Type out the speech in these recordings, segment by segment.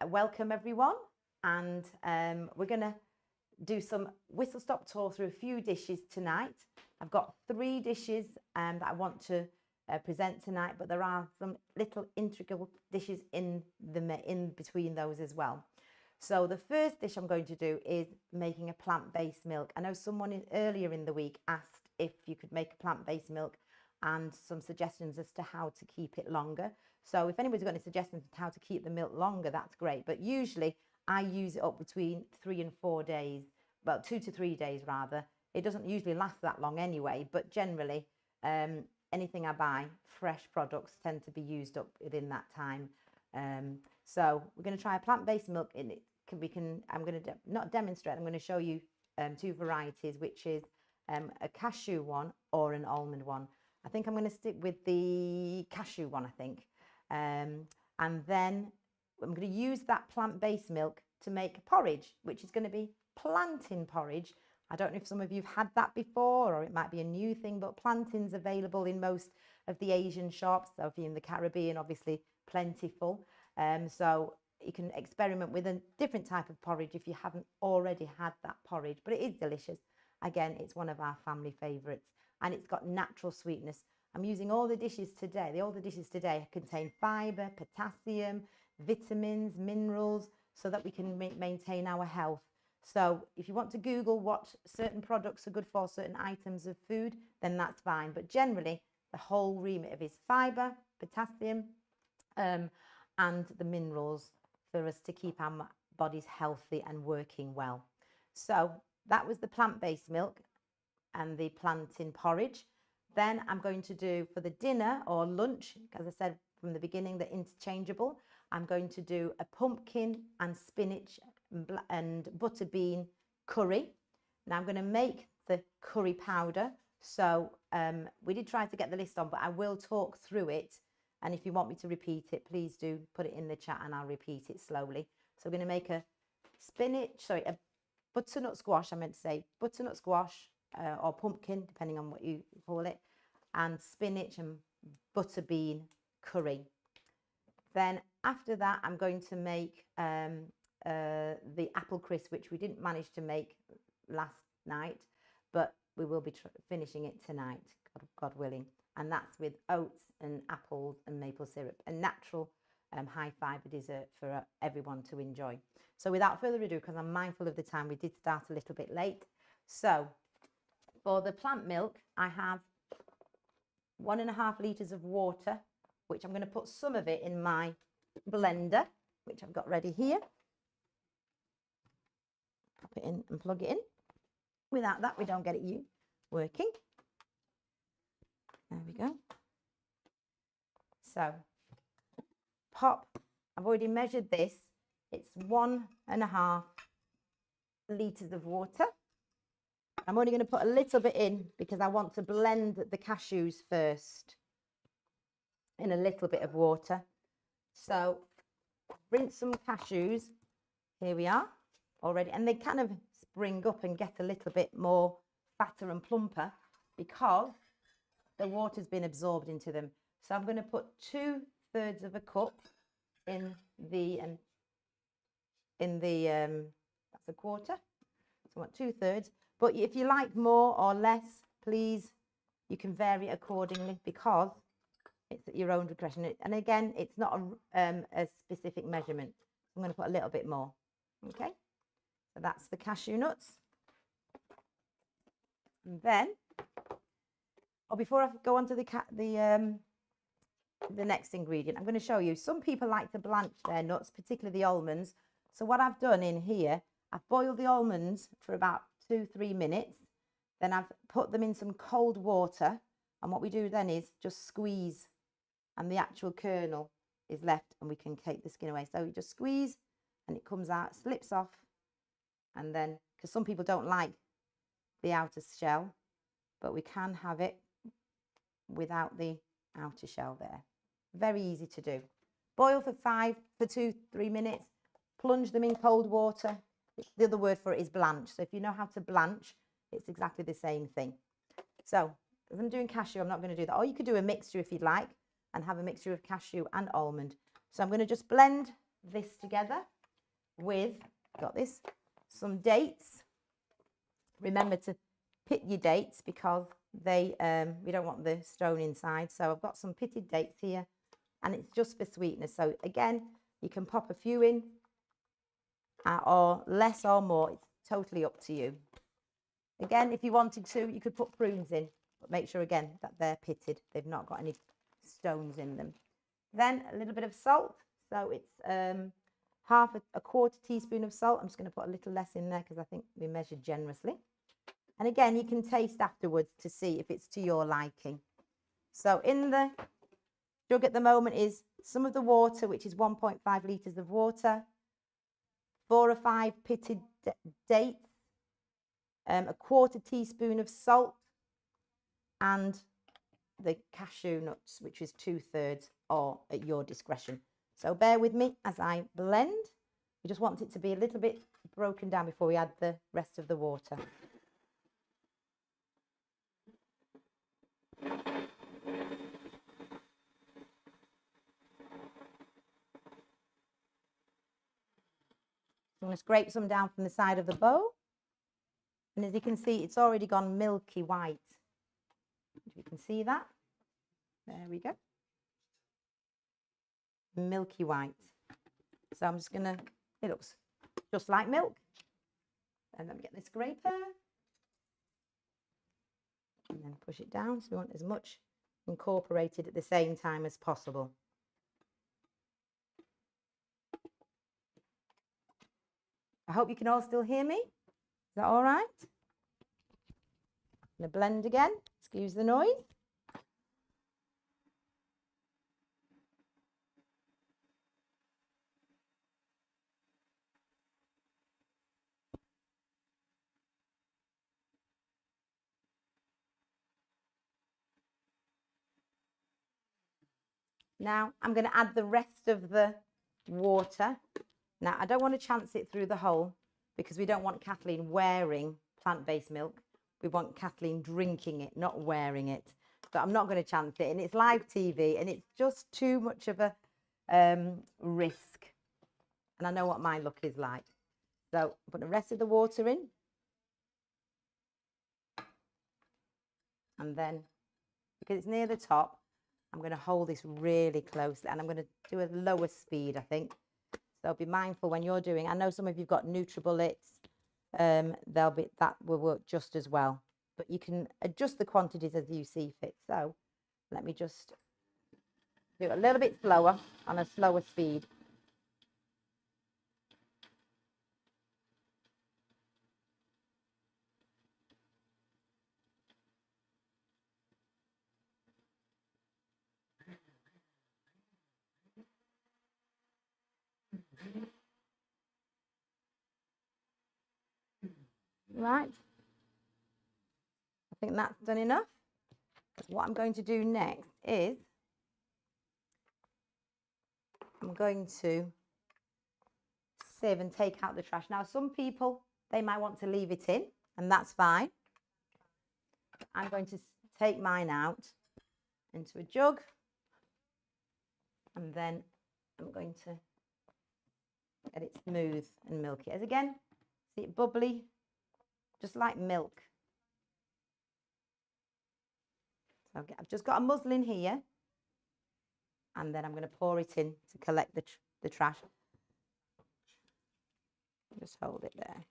welcome everyone, and we're going to do some whistle-stop tour through a few dishes tonight. I've got 3 dishes that I want to present tonight, but there are some little intricate dishes in between those as well. So the first dish I'm going to do is making a plant-based milk. I know someone earlier in the week asked if you could make a plant-based milk and some suggestions as to how to keep it longer. So if anybody's got any suggestions on how to keep the milk longer, that's great. But usually I use it up between 3 and 4 days, well, 2 to 3 days rather. It doesn't usually last that long anyway, but generally anything I buy, fresh products, tend to be used up within that time. So we're going to try a plant-based milk. I'm going to not demonstrate, I'm going to show you 2 varieties, which is a cashew one or an almond one. I think I'm going to stick with the cashew one, I think. And then I'm going to use that plant-based milk to make porridge, which is going to be plantain porridge. I don't know if some of you have had that before, or it might be a new thing, but plantain's available in most of the Asian shops. So if you're in the Caribbean, obviously plentiful. So you can experiment with a different type of porridge if you haven't already had that porridge, but it is delicious. Again, it's one of our family favourites, and it's got natural sweetness. I'm using all the dishes today. All the dishes today contain fibre, potassium, vitamins, minerals, so that we can maintain our health. So if you want to Google what certain products are good for, certain items of food, then that's fine. But generally, the whole remit of it is fibre, potassium, and the minerals for us to keep our bodies healthy and working well. So that was the plant-based milk and the plantain porridge. Then I'm going to do, for the dinner or lunch, as I said from the beginning, they're interchangeable. I'm going to do a pumpkin and spinach and butter bean curry. Now I'm going to make the curry powder. So we did try to get the list on, but I will talk through it. And if you want me to repeat it, please do put it in the chat and I'll repeat it slowly. So we're going to make a butternut squash, I meant to say butternut squash or pumpkin, depending on what you call it, and spinach and butter bean curry. Then after that, I'm going to make the apple crisp, which we didn't manage to make last night, but we will be finishing it tonight, God willing. And that's with oats and apples and maple syrup, a natural high fibre dessert for everyone to enjoy. So without further ado, because I'm mindful of the time, we did start a little bit late. So for the plant milk, I have 1.5 litres of water, which I'm going to put some of it in my blender, which I've got ready here. Pop it in and plug it in. Without that, we don't get it working. There we go. So I've already measured this. It's 1.5 litres of water. I'm only going to put a little bit in because I want to blend the cashews first in a little bit of water. So rinse some cashews. Here we are already. And they kind of spring up and get a little bit more fatter and plumper because the water's been absorbed into them. So I'm going to put 2/3 of a cup in the that's a quarter. So I want 2/3. But if you like more or less, please, you can vary accordingly because it's at your own discretion. And again, it's not a specific measurement. I'm going to put a little bit more. Okay, so that's the cashew nuts. And then, before I go on to the next ingredient, I'm going to show you. Some people like to blanch their nuts, particularly the almonds. So what I've done in here, I've boiled the almonds for about 2-3 minutes. Then I've put them in some cold water. And what we do then is just squeeze, and the actual kernel is left, and we can take the skin away. So you just squeeze, and it comes out, slips off. And then, because some people don't like the outer shell, but we can have it without the outer shell there. Very easy to do. Boil for 2-3 minutes. Plunge them in cold water. The other word for it is blanch. So if you know how to blanch, it's exactly the same thing. So if I'm doing cashew, I'm not going to do that. Or you could do a mixture if you'd like and have a mixture of cashew and almond. So I'm going to just blend this together with, got this, some dates. Remember to pit your dates because they we don't want the stone inside. So I've got some pitted dates here, and it's just for sweetness. So again, you can pop a few in, or less or more. It's totally up to you. Again, if you wanted to, you could put prunes in, but make sure again that they're pitted. They've not got any stones in them. Then a little bit of salt. So it's a quarter teaspoon of salt. I'm just going to put a little less in there because I think we measured generously. And again, you can taste afterwards to see if it's to your liking. So in the jug at the moment is some of the water, which is 1.5 litres of water, 4 or 5 pitted dates, a quarter teaspoon of salt, and the cashew nuts, which is 2/3, or at your discretion. So bear with me as I blend. We just want it to be a little bit broken down before we add the rest of the water. I'm going to scrape some down from the side of the bowl. And as you can see, it's already gone milky white. If you can see that. There we go. Milky white. So I'm just going to, it looks just like milk. And let me get the scraper. And then push it down. So we want as much incorporated at the same time as possible. I hope you can all still hear me. Is that all right? I'm going to blend again. Excuse the noise. Now I'm going to add the rest of the water. Now I don't want to chance it through the hole because we don't want Kathleen wearing plant-based milk. We want Kathleen drinking it, not wearing it. So I'm not going to chance it, and it's live TV, and it's just too much of a risk. And I know what my look is like. So put the rest of the water in. And then, because it's near the top, I'm going to hold this really closely, and I'm going to do a lower speed, I think. So be mindful when you're doing. I know some of you've got NutriBullets. That will work just as well. But you can adjust the quantities as you see fit. So let me just do it a little bit slower on a slower speed. Right. I think that's done enough. What I'm going to do next is I'm going to sieve and take out the trash. Now, some people, they might want to leave it in, and that's fine. I'm going to take mine out into a jug, and then I'm going to get it smooth and milky. As again, see it bubbly, just like milk. So I've just got a muslin here, and then I'm going to pour it in to collect the trash. Just hold it there.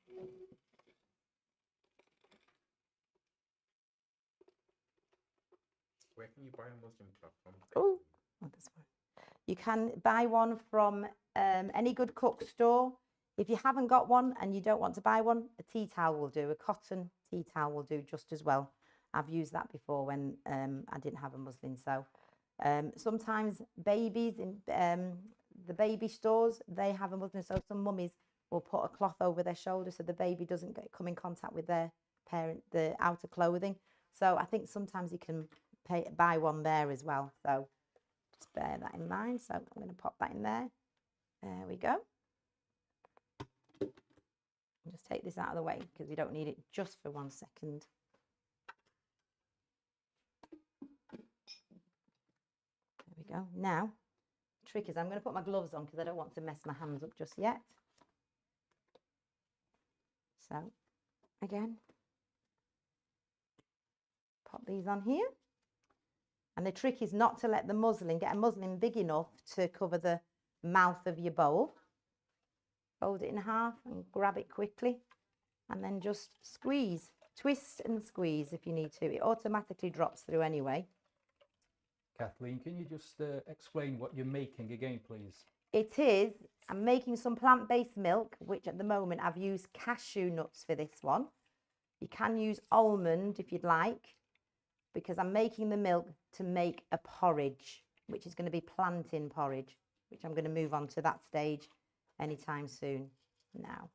Where can you buy a muslin cloth from? Oh, this one. You can buy one from any good cook store. If you haven't got one and you don't want to buy one, a tea towel will do. A cotton tea towel will do just as well. I've used that before when I didn't have a muslin. So sometimes babies in the baby stores, they have a muslin. So some mummies will put a cloth over their shoulder so the baby doesn't come in contact with their parent, the outer clothing. So I think sometimes you can buy one there as well. So just bear that in mind. So I'm going to pop that in there. There we go. Just take this out of the way because we don't need it just for 1 second. There we go. Now, the trick is I'm going to put my gloves on because I don't want to mess my hands up just yet. So again, pop these on here. And the trick is not to let the muslin, get a muslin big enough to cover the mouth of your bowl. Fold it in half and grab it quickly. And then just squeeze, twist and squeeze if you need to. It automatically drops through anyway. Kathleen, can you just explain what you're making again, please? It is, I'm making some plant-based milk, which at the moment I've used cashew nuts for this one. You can use almond if you'd like, because I'm making the milk to make a porridge, which is going to be plantain porridge, which I'm going to move on to that stage anytime soon now.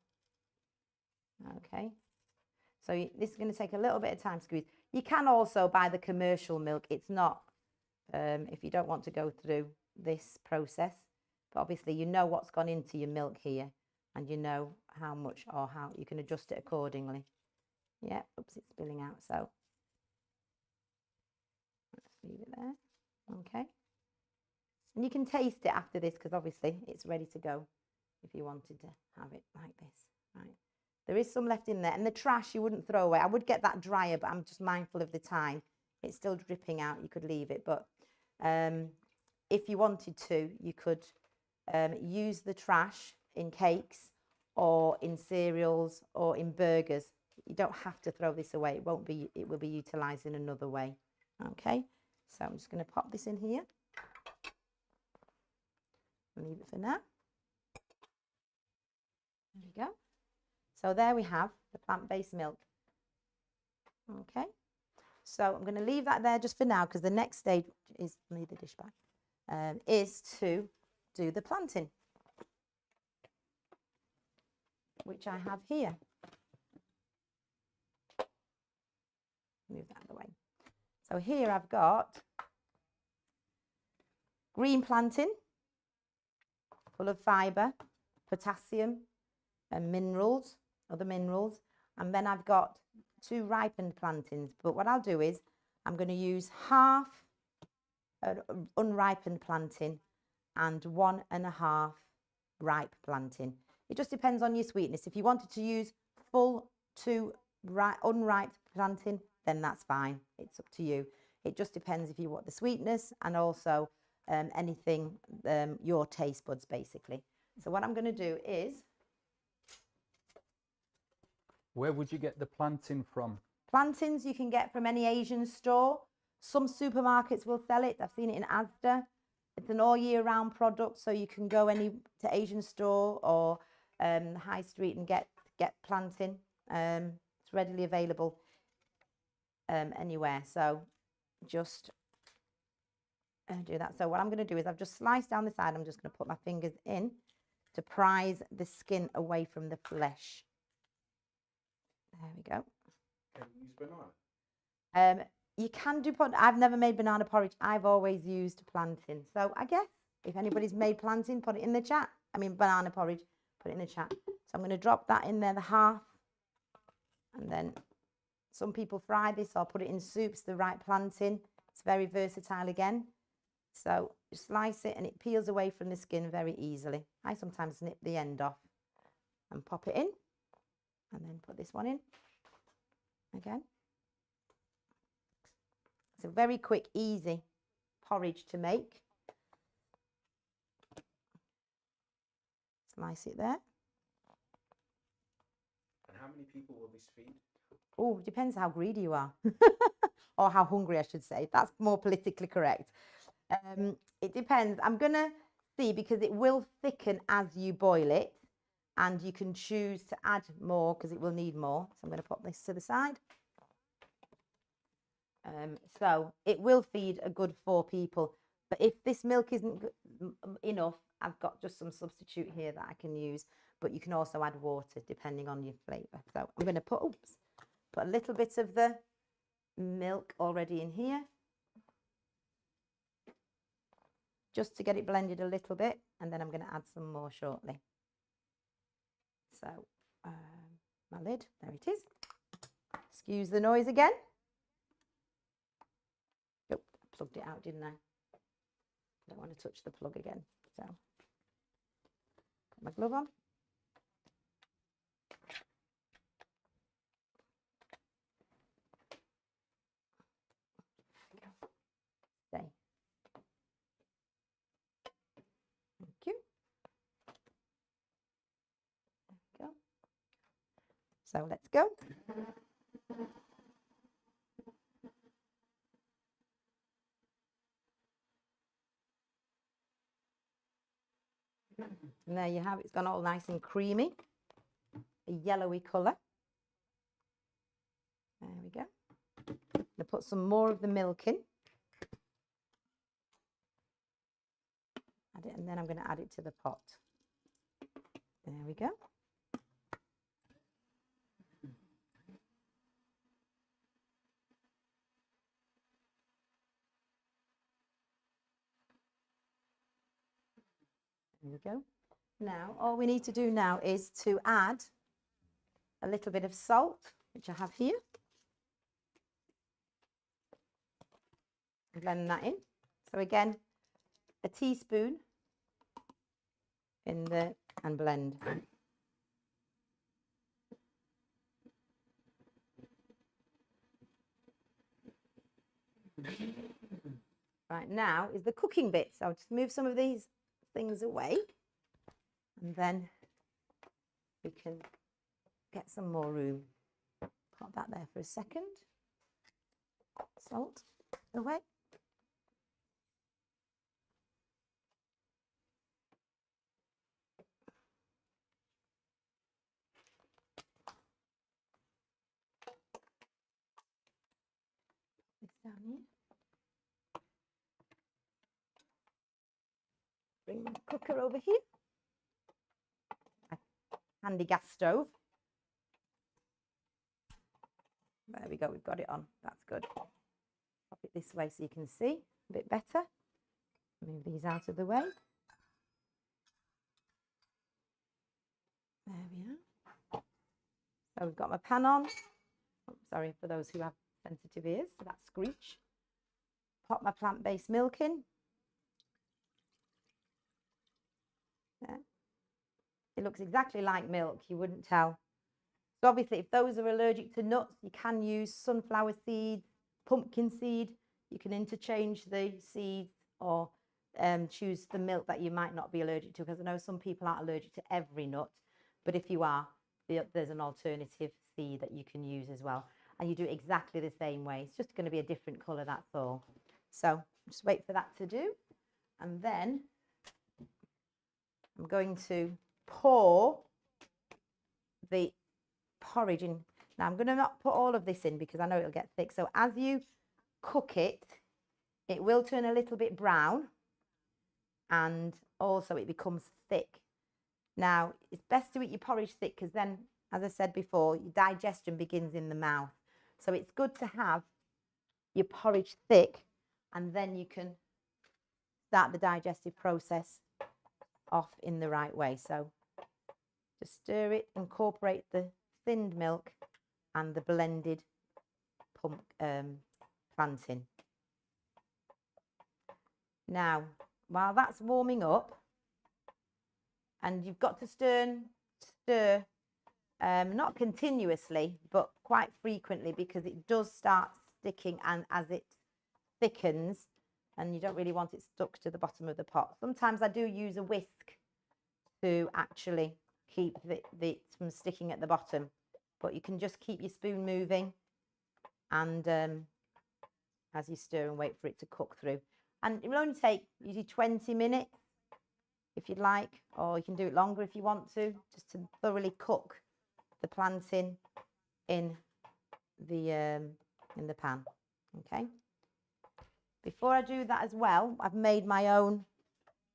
Okay, so this is going to take a little bit of time to squeeze. You can also buy the commercial milk. It's not, if you don't want to go through this process, but obviously you know what's gone into your milk here and you know how much or how you can adjust it accordingly. Yeah, oops, it's spilling out, so let's leave it there. Okay, and you can taste it after this because obviously it's ready to go if you wanted to have it like this. Right, there is some left in there, and the trash you wouldn't throw away. I would get that drier, but I'm just mindful of the time. It's still dripping out. You could leave it, but if you wanted to, you could use the trash in cakes or in cereals or in burgers. You don't have to throw this away. It won't be. It will be utilised in another way. Okay, so I'm just going to pop this in here. Leave it for now. There we go. So there we have the plant-based milk. Okay, so I'm going to leave that there just for now because the next stage is, leave the dish back, is to do the plantain, which I have here. Move that out of the way. So here I've got green plantain, full of fibre, potassium and minerals, other minerals. And then I've got 2 ripened plantains. But what I'll do is I'm going to use half an unripened plantain and 1.5 ripe plantain. It just depends on your sweetness. If you wanted to use full 2 unripe plantain, then that's fine. It's up to you. It just depends if you want the sweetness and also anything, your taste buds basically. So what I'm going to do is... Where would you get the plantain from? Plantains you can get from any Asian store. Some supermarkets will sell it. I've seen it in Asda. It's an all year round product, so you can go to Asian store or high street and get plantain. It's readily available anywhere. So just do that. So what I'm going to do is I've just sliced down the side. I'm just going to put my fingers in to prise the skin away from the flesh. There we go. Can you use banana? You can do I've never made banana porridge. I've always used plantain. So I guess if anybody's made plantain, put it in the chat. I mean banana porridge, put it in the chat. So I'm going to drop that in there, the half. And then some people fry this or put it in soups, the right plantain. It's very versatile again. So you slice it and it peels away from the skin very easily. I sometimes snip the end off and pop it in. And then put this one in again. It's a very quick, easy porridge to make. Slice it there. And how many people will this feed? Oh, depends how greedy you are. Or how hungry, I should say. That's more politically correct. It depends. I'm going to see because it will thicken as you boil it. And you can choose to add more because it will need more. So I'm going to put this to the side. So it will feed a good 4 people. But if this milk isn't enough, I've got just some substitute here that I can use. But you can also add water depending on your flavour. So I'm going to put a little bit of the milk already in here. Just to get it blended a little bit. And then I'm going to add some more shortly. So my lid, there it is. Excuse the noise again. Oh, I plugged it out, didn't I? Don't want to touch the plug again. So put my glove on. So let's go. And there you have it. It's gone all nice and creamy, a yellowy colour. There we go. I'm going to put some more of the milk in. Add it, and then I'm going to add it to the pot. There we go. There we go. Now, all we need to do now is to add a little bit of salt, which I have here. Blend that in. So again, a teaspoon in there and blend. Right, now is the cooking bit. So I'll just move some of these things away, and then we can get some more room. Pop that there for a second. Salt away. This down here. Bring the cooker over here. A handy gas stove. There we go, we've got it on. That's good. Pop it this way so you can see a bit better. Move these out of the way. There we are. So we've got my pan on. Oh, sorry for those who have sensitive ears, so that screech. Pop my plant-based milk in. There. It looks exactly like milk, you wouldn't tell. So obviously, if those are allergic to nuts, you can use sunflower seeds, pumpkin seed. You can interchange the seeds or choose the milk that you might not be allergic to, because I know some people aren't allergic to every nut, but if you are, there's an alternative seed that you can use as well. And you do it exactly the same way. It's just going to be a different colour, that's all. So just wait for that to do. And then I'm going to pour the porridge in. Now I'm going to not put all of this in because I know it'll get thick. So as you cook it, it will turn a little bit brown, and also it becomes thick. Now it's best to eat your porridge thick, because then, as I said before, your digestion begins in the mouth. So it's good to have your porridge thick, and then you can start the digestive process off in the right way. So just stir it, incorporate the thinned milk and the blended plantain. Now, while that's warming up, and you've got to stir not continuously, but quite frequently, because it does start sticking, and as it thickens, and you don't really want it stuck to the bottom of the pot. Sometimes I do use a whisk to actually keep it from sticking at the bottom, but you can just keep your spoon moving, and as you stir and wait for it to cook through. And it will only take usually 20 minutes if you'd like, or you can do it longer if you want to, just to thoroughly cook the plantain in the pan. Okay. Before I do that as well, I've made my own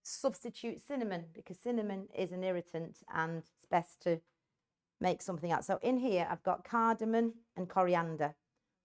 substitute cinnamon, because cinnamon is an irritant and it's best to make something else. So in here I've got cardamom and coriander,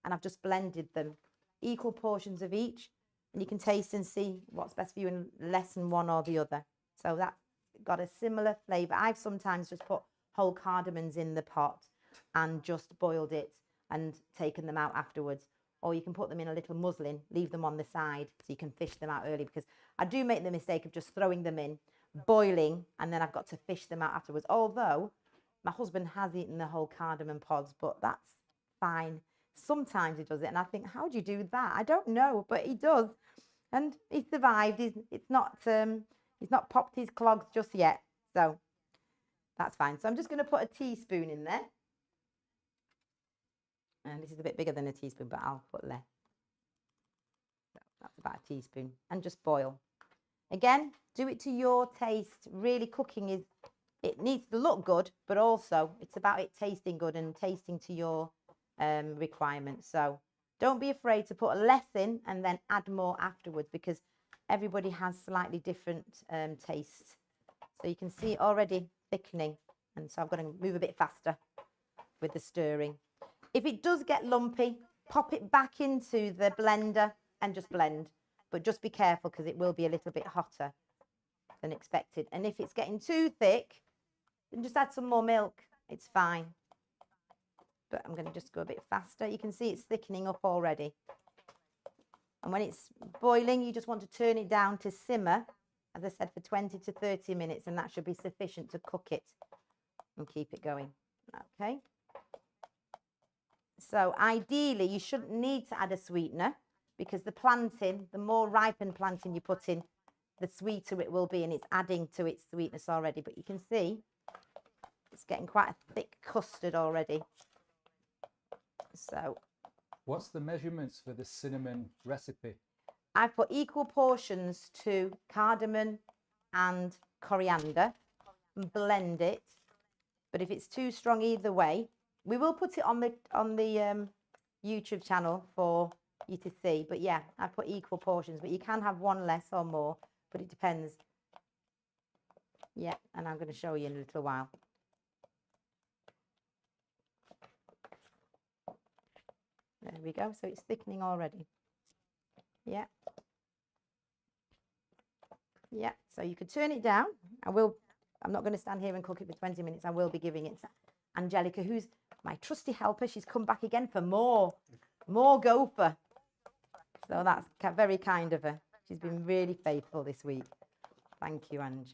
and I've just blended them, equal portions of each, and you can taste and see what's best for you and lessen one or the other. So that's got a similar flavour. I've sometimes just put whole cardamoms in the pot and just boiled it and taken them out afterwards. Or you can put them in a little muslin, leave them on the side so you can fish them out early, because I do make the mistake of just throwing them in, boiling, and then I've got to fish them out afterwards. Although my husband has eaten the whole cardamom pods, but that's fine. Sometimes he does it, and I think, how do you do that? I don't know, but he does, and he survived. He's not popped his clogs just yet, so that's fine. So I'm just going to put a teaspoon in there, And this is a bit bigger than a teaspoon, but I'll put less. So that's about a teaspoon. And just boil. Again, do it to your taste. Really, cooking is, it needs to look good, but also it's about it tasting good and tasting to your requirements. So don't be afraid to put less in and then add more afterwards, because everybody has slightly different tastes. So you can see already thickening. And so I've got to move a bit faster with the stirring. If it does get lumpy, pop it back into the blender and just blend. But just be careful, because it will be a little bit hotter than expected. And if it's getting too thick, then just add some more milk. It's fine. But I'm going to just go a bit faster. You can see it's thickening up already. And when it's boiling, you just want to turn it down to simmer, as I said, for 20 to 30 minutes. And that should be sufficient to cook it and keep it going. Okay. So ideally, you shouldn't need to add a sweetener, because the plantain, the more ripened plantain you put in, the sweeter it will be, and it's adding to its sweetness already. But you can see it's getting quite a thick custard already. So what's the measurements for the cinnamon recipe? I've put equal portions to cardamom and coriander and blend it. But if it's too strong either way, we will put it on the YouTube channel for you to see. But yeah, I put equal portions, but you can have one less or more, but it depends. Yeah, and I'm going to show you in a little while. There we go. So it's thickening already. Yeah. Yeah. So you could turn it down. I'm not going to stand here and cook it for 20 minutes. I will be giving it to Angelica, who's my trusty helper. She's come back again for more gopher. So that's very kind of her. She's been really faithful this week. Thank you, Ange.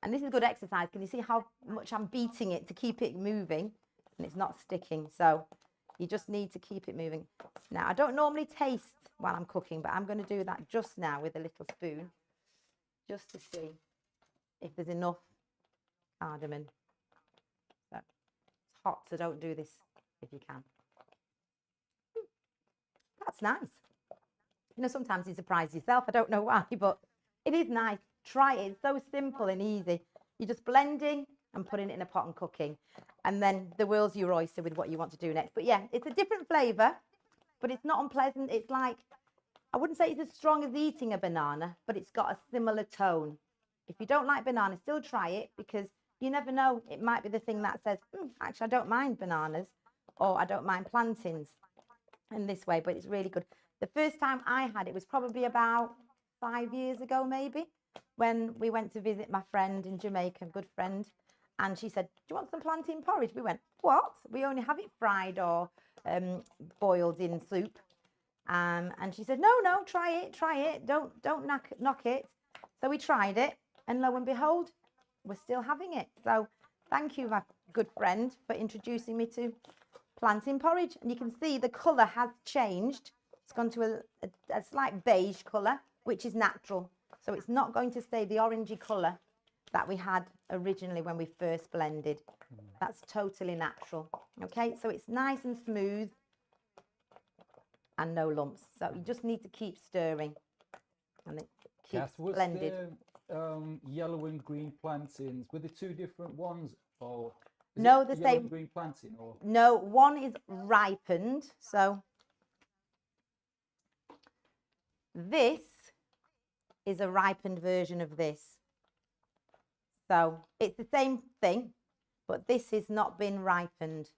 And this is good exercise. Can you see how much I'm beating it to keep it moving? And it's not sticking. So you just need to keep it moving. Now, I don't normally taste while I'm cooking, but I'm going to do that just now with a little spoon, just to see if there's enough cardamom. So it's hot, so don't do this if you can. That's nice. You know, sometimes you surprise yourself. I don't know why, but it is nice. Try it. It's so simple and easy. You're just blending and putting it in a pot and cooking. And then the world's your oyster with what you want to do next. But yeah, it's a different flavour, but it's not unpleasant. It's like, I wouldn't say it's as strong as eating a banana, but it's got a similar tone. If you don't like banana, still try it, because you never know. It might be the thing that says, actually, I don't mind bananas, or I don't mind plantains in this way, but it's really good. The first time I had it was probably about 5 years ago, maybe, when we went to visit my friend in Jamaica, a good friend. And she said, do you want some plantain porridge? We went, what? We only have it fried or boiled in soup. And she said, no, try it. Don't knock it. So we tried it, and lo and behold, we're still having it. So thank you, my good friend, for introducing me to plantain porridge. And you can see the colour has changed. It's gone to a slight beige colour, which is natural. So it's not going to stay the orangey colour that we had originally when we first blended. That's totally natural. Okay, so it's nice and smooth and no lumps. So you just need to keep stirring, and it keeps blended. The yellow and green plantains, were the two different ones, or no, the yellow same and green plantain, or no, one is ripened. So this is a ripened version of this. So it's the same thing, but this has not been ripened.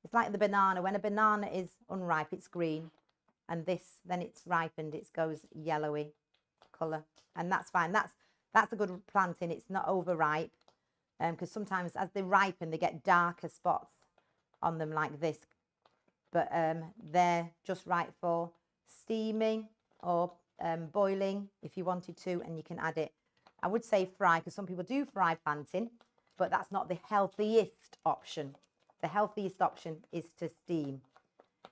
It's like the banana. When a banana is unripe, it's green. And this, then it's ripened. It goes yellowy colour. And that's fine. That's a good plantain. It's not overripe. Because sometimes as they ripen, they get darker spots on them like this. But they're just right for steaming or boiling if you wanted to, and you can add it. I would say fry, because some people do fry plantain, but that's not the healthiest option. The healthiest option is to steam.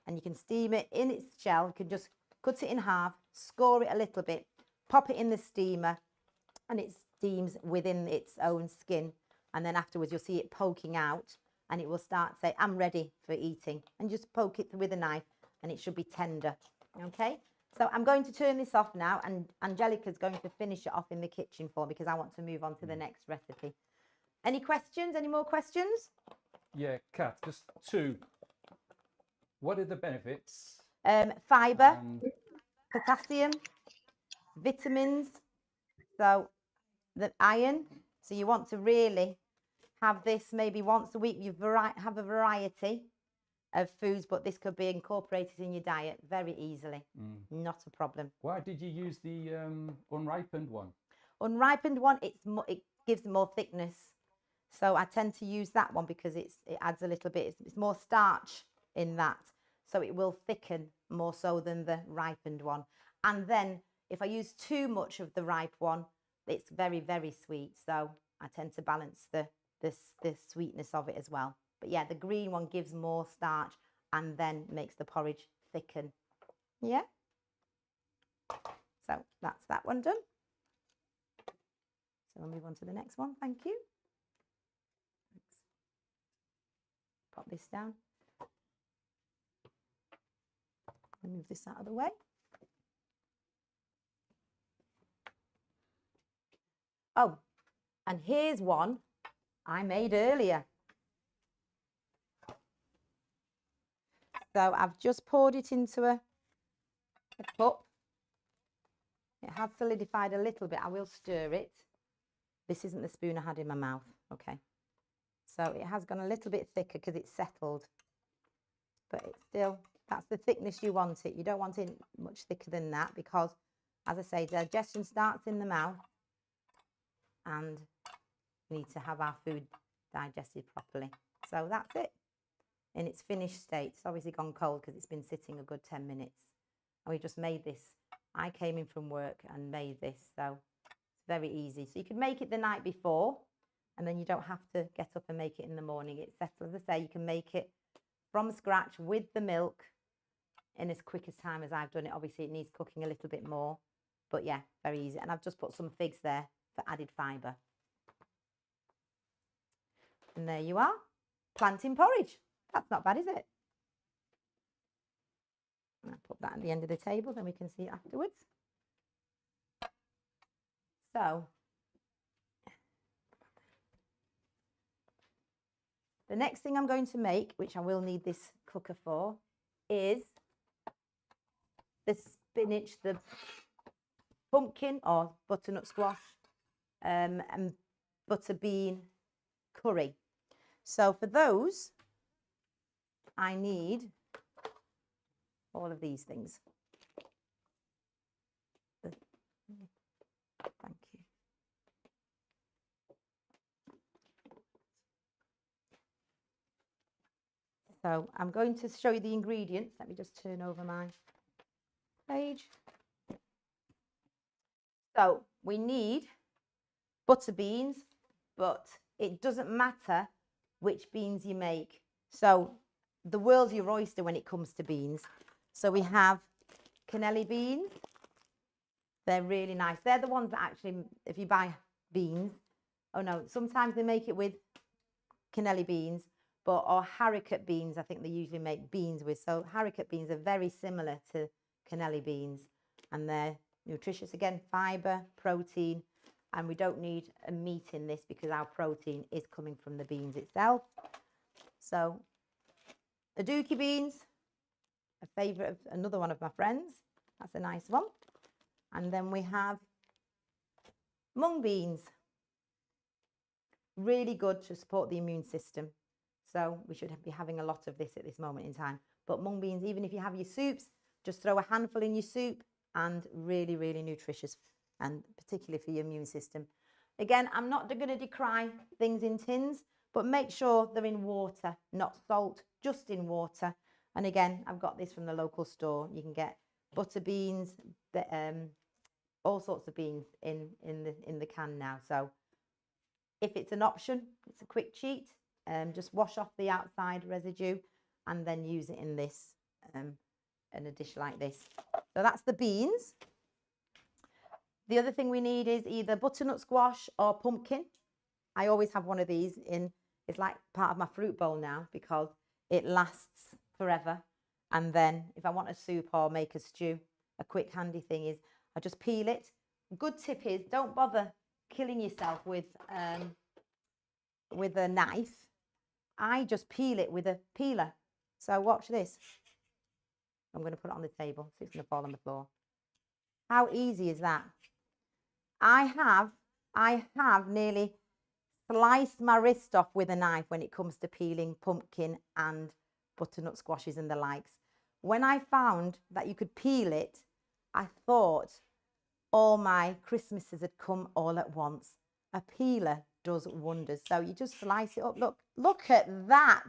And you can steam it in its shell. You can just cut it in half, score it a little bit, pop it in the steamer, and it steams within its own skin. And then afterwards, you'll see it poking out. and it will start say, I'm ready for eating. And just poke it with a knife and it should be tender. Okay, so I'm going to turn this off now, and Angelica's going to finish it off in the kitchen for me because I want to move on to the next recipe. Any questions? Any more questions? Yeah, Kath, just two. What are the benefits? Fibre, And potassium, vitamins, so the iron. So you want to really have this maybe once a week. You have a variety of foods, but this could be incorporated in your diet very easily. Not a problem. why did you use the unripened one? Unripened one, it gives more thickness. So I tend to use that one because it adds a little bit. It's more starch in that, so it will thicken more so than the ripened one. And then if I use too much of the ripe one, it's very, very sweet. So I tend to balance the sweetness of it as well. But yeah, the green one gives more starch and then makes the porridge thicken. Yeah. So that's that one done. So we'll move on to the next one. Thank you. Thanks. Pop this down. Move this out of the way. Oh, and here's one I made earlier. So I've just poured it into a cup. It has solidified a little bit. I will stir it. This isn't the spoon I had in my mouth. Okay. So it has gone a little bit thicker because it's settled. But it's still, that's the thickness you want it. You don't want it much thicker than that because, as I say, digestion starts in the mouth and we need to have our food digested properly. So that's it in its finished state. It's obviously gone cold because it's been sitting a good 10 minutes. And we just made this. I came in from work and made this. So it's very easy. So you could make it the night before and then you don't have to get up and make it in the morning. It's settled. As I say, you can make it from scratch with the milk in as quick as time as I've done it. Obviously, it needs cooking a little bit more. But yeah, very easy. And I've just put some figs there for added fibre. And there you are. Plantain porridge. That's not bad, is it? I'll put that at the end of the table, then we can see it afterwards. So, the next thing I'm going to make, which I will need this cooker for, is the spinach, the pumpkin or butternut squash and butter bean curry. So for those, I need all of these things. Thank you. So I'm going to show you the ingredients. Let me just turn over my page. So we need butter beans, but it doesn't matter which beans you make. So the world's your oyster when it comes to beans. So we have cannelli beans. They're really nice. They're the ones that actually, if you buy beans, oh no, sometimes they make it with cannelli beans, or haricot beans, I think they usually make beans with. So haricot beans are very similar to cannelli beans and they're nutritious. Again, fibre, protein, and we don't need a meat in this because our protein is coming from the beans itself. So aduki beans, a favourite of another one of my friends. That's a nice one. And then we have mung beans. Really good to support the immune system. So we should be having a lot of this at this moment in time. But mung beans, even if you have your soups, just throw a handful in your soup and really, really nutritious, and particularly for your immune system. Again, I'm not going to decry things in tins, but make sure they're in water, not salt, just in water. And again, I've got this from the local store. You can get butter beans, all sorts of beans in the can now. So if it's an option, it's a quick cheat. Just wash off the outside residue and then use it in this, in a dish like this. So that's the beans. The other thing we need is either butternut squash or pumpkin. I always have one of these in. It's like part of my fruit bowl now because it lasts forever. And then if I want a soup or make a stew, a quick handy thing is I just peel it. Good tip is don't bother killing yourself with a knife. I just peel it with a peeler. So watch this. I'm going to put it on the table so it's going to fall on the floor. How easy is that? I have nearly sliced my wrist off with a knife when it comes to peeling pumpkin and butternut squashes and the likes. When I found that you could peel it, I thought all my Christmases had come all at once. A peeler does wonders. So you just slice it up. Look at that.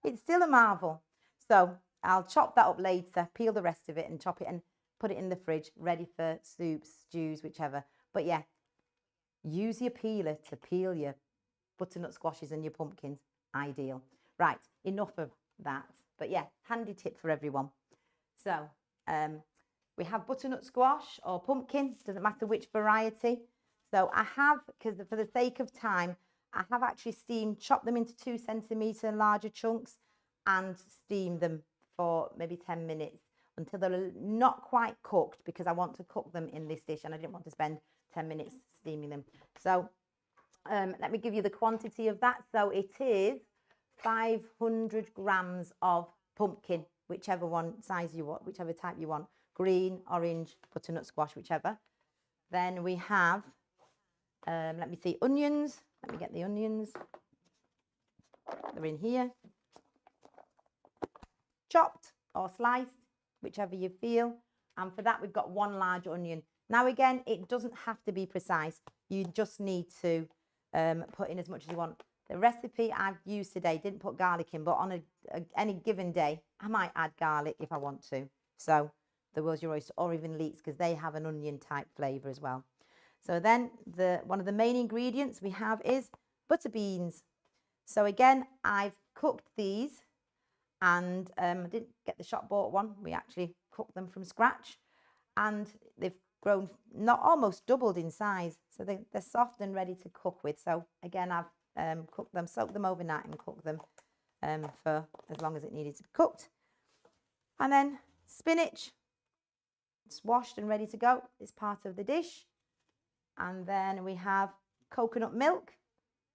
It's still a marvel. So I'll chop that up later, peel the rest of it and chop it and put it in the fridge, ready for soups, stews, whichever. But yeah, use your peeler to peel your butternut squashes and your pumpkins. Ideal. Right, enough of that. But yeah, handy tip for everyone. So we have butternut squash or pumpkin, doesn't matter which variety. So I have, because for the sake of time, I have actually chopped them into 2 centimetre larger chunks and steamed them for maybe 10 minutes until they're not quite cooked, because I want to cook them in this dish and I didn't want to spend 10 minutes steaming them. So let me give you the quantity of that. So it is 500 grams of pumpkin, whichever one size you want, whichever type you want. Green, orange, butternut squash, whichever. Then we have, let me see, onions. Let me get the onions. They're in here. Chopped or sliced, whichever you feel. And for that, we've got 1 large onion. Now, again, it doesn't have to be precise. You just need to put in as much as you want. The recipe I've used today didn't put garlic in, but on any given day, I might add garlic if I want to. So the world's your oyster, or even leeks, because they have an onion type flavour as well. So then one of the main ingredients we have is butter beans. So again, I've cooked these, and I didn't get the shop bought one. We actually cooked them from scratch, and they've grown, not almost doubled in size. So they're soft and ready to cook with. So again, I've cooked them, soaked them overnight and cooked them for as long as it needed to be cooked. And then spinach, it's washed and ready to go. It's part of the dish. And then we have coconut milk,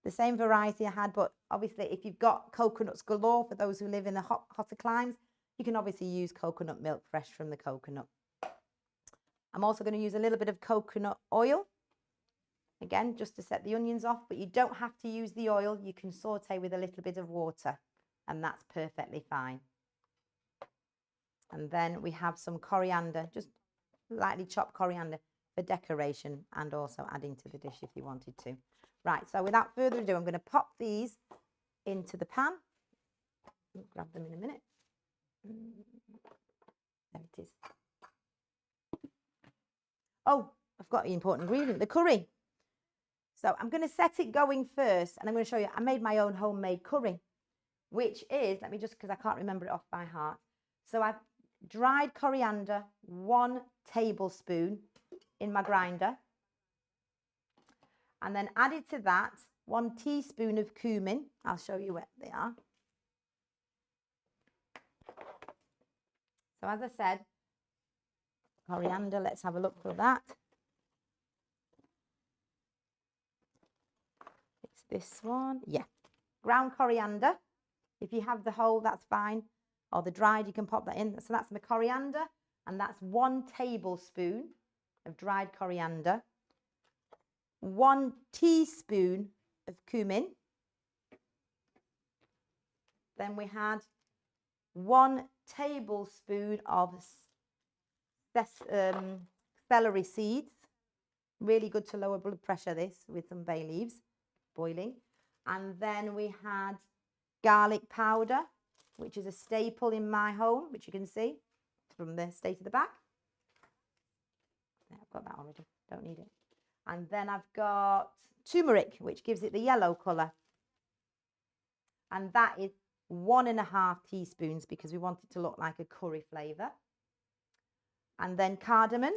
the same variety I had, but obviously if you've got coconuts galore, for those who live in the hotter climes, you can obviously use coconut milk fresh from the coconut. I'm also going to use a little bit of coconut oil, again, just to set the onions off, but you don't have to use the oil. You can saute with a little bit of water, and that's perfectly fine. And then we have some coriander, just lightly chopped coriander for decoration, and also adding to the dish if you wanted to. Right, so without further ado, I'm going to pop these into the pan. I'll grab them in a minute. There it is. Oh, I've got the important ingredient, the curry. So I'm going to set it going first, and I'm going to show you, I made my own homemade curry, which is, let me just, because I can't remember it off by heart. So I've dried coriander, 1 tablespoon in my grinder. And then added to that 1 teaspoon of cumin. I'll show you where they are. So as I said, coriander, let's have a look for that. It's this one. Yeah. Ground coriander. If you have the whole, that's fine. Or the dried, you can pop that in. So that's my coriander. And that's 1 tablespoon of dried coriander. 1 teaspoon of cumin. Then we had 1 tablespoon of celery seeds. Really good to lower blood pressure, this, with some bay leaves boiling. And then we had garlic powder, which is a staple in my home, which you can see from the state of the back. Yeah, I've got that already, don't need it. And then I've got turmeric, which gives it the yellow colour. And that is 1.5 teaspoons, because we want it to look like a curry flavour. And then cardamom,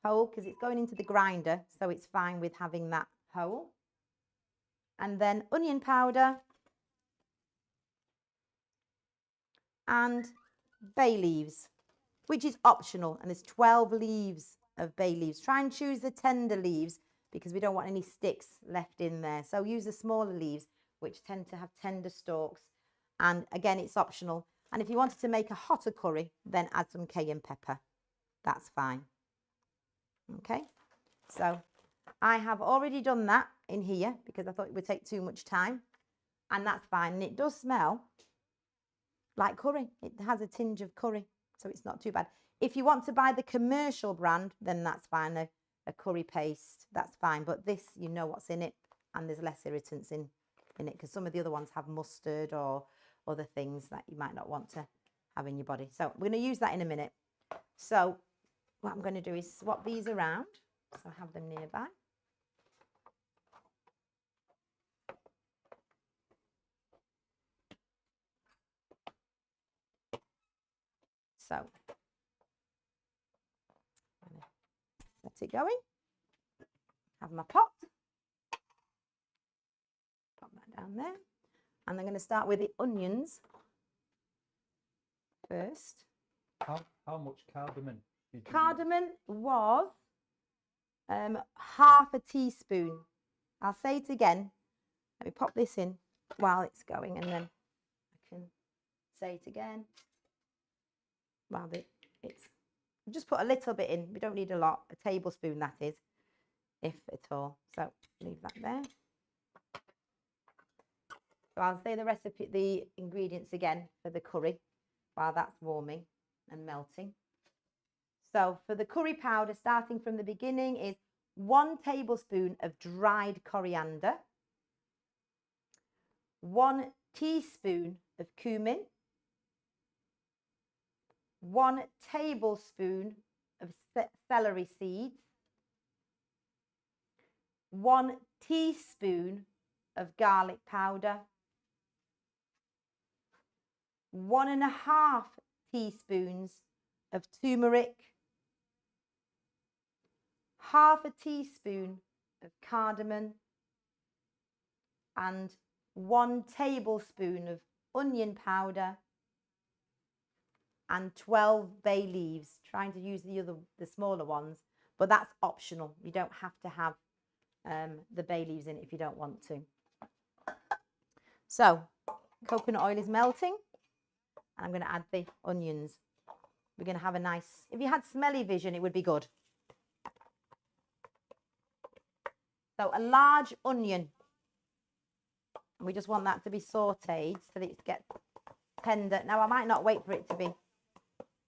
whole, because it's going into the grinder, so it's fine with having that whole. and then onion powder and bay leaves, which is optional, and there's 12 leaves of bay leaves. Try and choose the tender leaves because we don't want any sticks left in there. So use the smaller leaves, which tend to have tender stalks. And again, it's optional. And if you wanted to make a hotter curry, then add some cayenne pepper. That's fine. Okay, so I have already done that in here because I thought it would take too much time. And that's fine. And it does smell like curry. It has a tinge of curry, so it's not too bad. If you want to buy the commercial brand, then that's fine. A curry paste, that's fine. But this, you know what's in it, and there's less irritants in it because some of the other ones have mustard or other things that you might not want to have in your body. So we're going to use that in a minute. So what I'm going to do is swap these around so I have them nearby. So let it going. Have my pot. Pop that down there. And I'm going to start with the onions first. How much cardamom did you Cardamom was half a teaspoon. I'll say it again. Let me pop this in while it's going, and then I can say it again. While it's just put a little bit in. We don't need a lot. A tablespoon, that is, if at all. So leave that there. So I'll say the recipe, the ingredients again for the curry while that's warming and melting. So for the curry powder, starting from the beginning, is 1 tablespoon of dried coriander, 1 teaspoon of cumin, 1 tablespoon of celery seeds, 1 teaspoon of garlic powder, 1.5 teaspoons of turmeric, half a teaspoon of cardamom, and 1 tablespoon of onion powder, and 12 bay leaves. Trying to use the smaller ones, but that's optional. You don't have to have the bay leaves in it if you don't want to. So coconut oil is melting, and I'm going to add the onions. We're going to have a nice, if you had smelly vision, it would be good. So a large onion. We just want that to be sauteed so that it gets tender. Now, I might not wait for it to be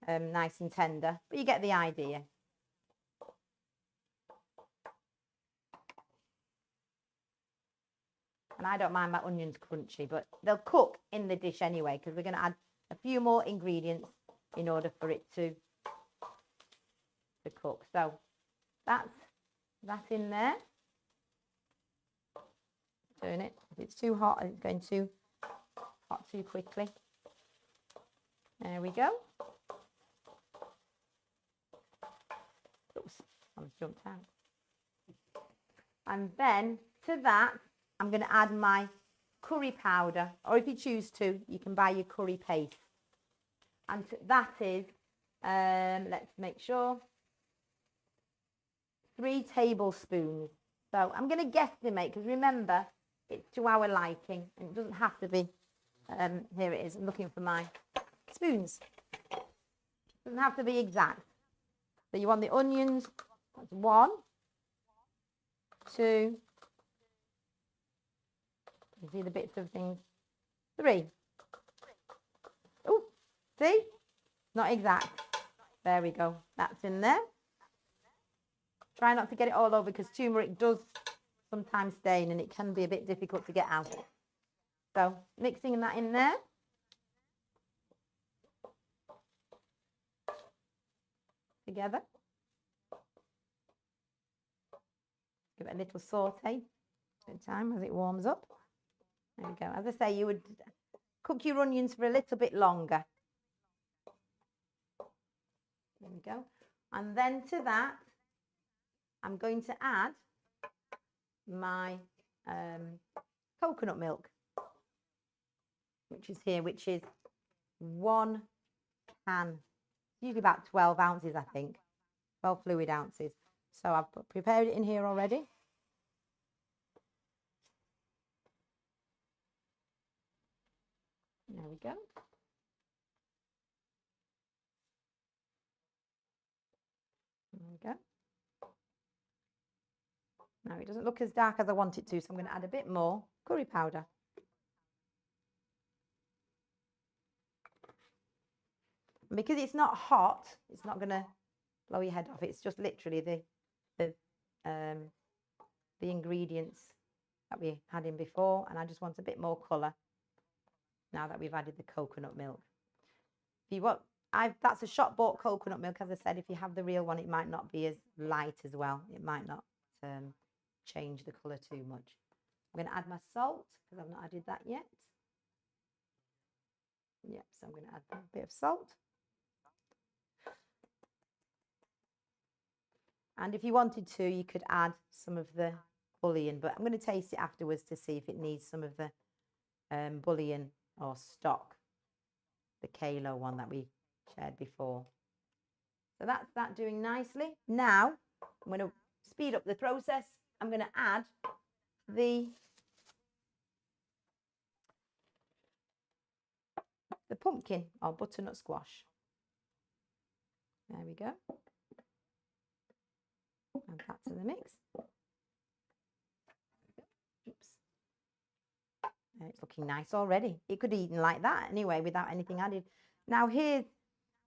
nice and tender, but you get the idea. And I don't mind my onions crunchy, but they'll cook in the dish anyway because we're going to add a few more ingredients in order for it to cook. So that's in there. Turn it. If it's too hot, it's going too hot too quickly. There we go. Oops, I was jumped out. And then to that, I'm going to add my curry powder, or if you choose to, you can buy your curry paste. And that is, let's make sure, 3 tablespoons. So I'm going to guesstimate, because remember, it's to our liking, and it doesn't have to be. Here it is. I'm looking for my spoons. It doesn't have to be exact. So you want the onions. That's 1, 2. You see the bits of things. 3. Oh, see? Not exact. There we go. That's in there. Try not to get it all over because turmeric does sometimes stain and it can be a bit difficult to get out. So mixing that in there. Together. Give it a little saute at a time as it warms up. There we go. As I say, you would cook your onions for a little bit longer. There we go. And then to that, I'm going to add my coconut milk, which is here, which is 1 can, usually about 12 ounces, I think, 12 fluid ounces. So I've prepared it in here already. There we go. There we go. Now it doesn't look as dark as I want it to, so I'm going to add a bit more curry powder. And because it's not hot, it's not going to blow your head off. It's just literally the ingredients that we had in before, and I just want a bit more colour now that we've added the coconut milk. If you want, that's a shop bought coconut milk. As I said, if you have the real one, it might not be as light as well. It might not change the colour too much. I'm going to add my salt because I've not added that yet. Yep, so I'm going to add a bit of salt. And if you wanted to, you could add some of the bouillon, but I'm going to taste it afterwards to see if it needs some of the bouillon or stock, the Kalo one that we shared before. So that's that doing nicely. Now I'm going to speed up the process. I'm going to add the pumpkin or butternut squash. There we go. Add that to the mix. Oops. It's looking nice already. It could eat like that anyway without anything added. Now here,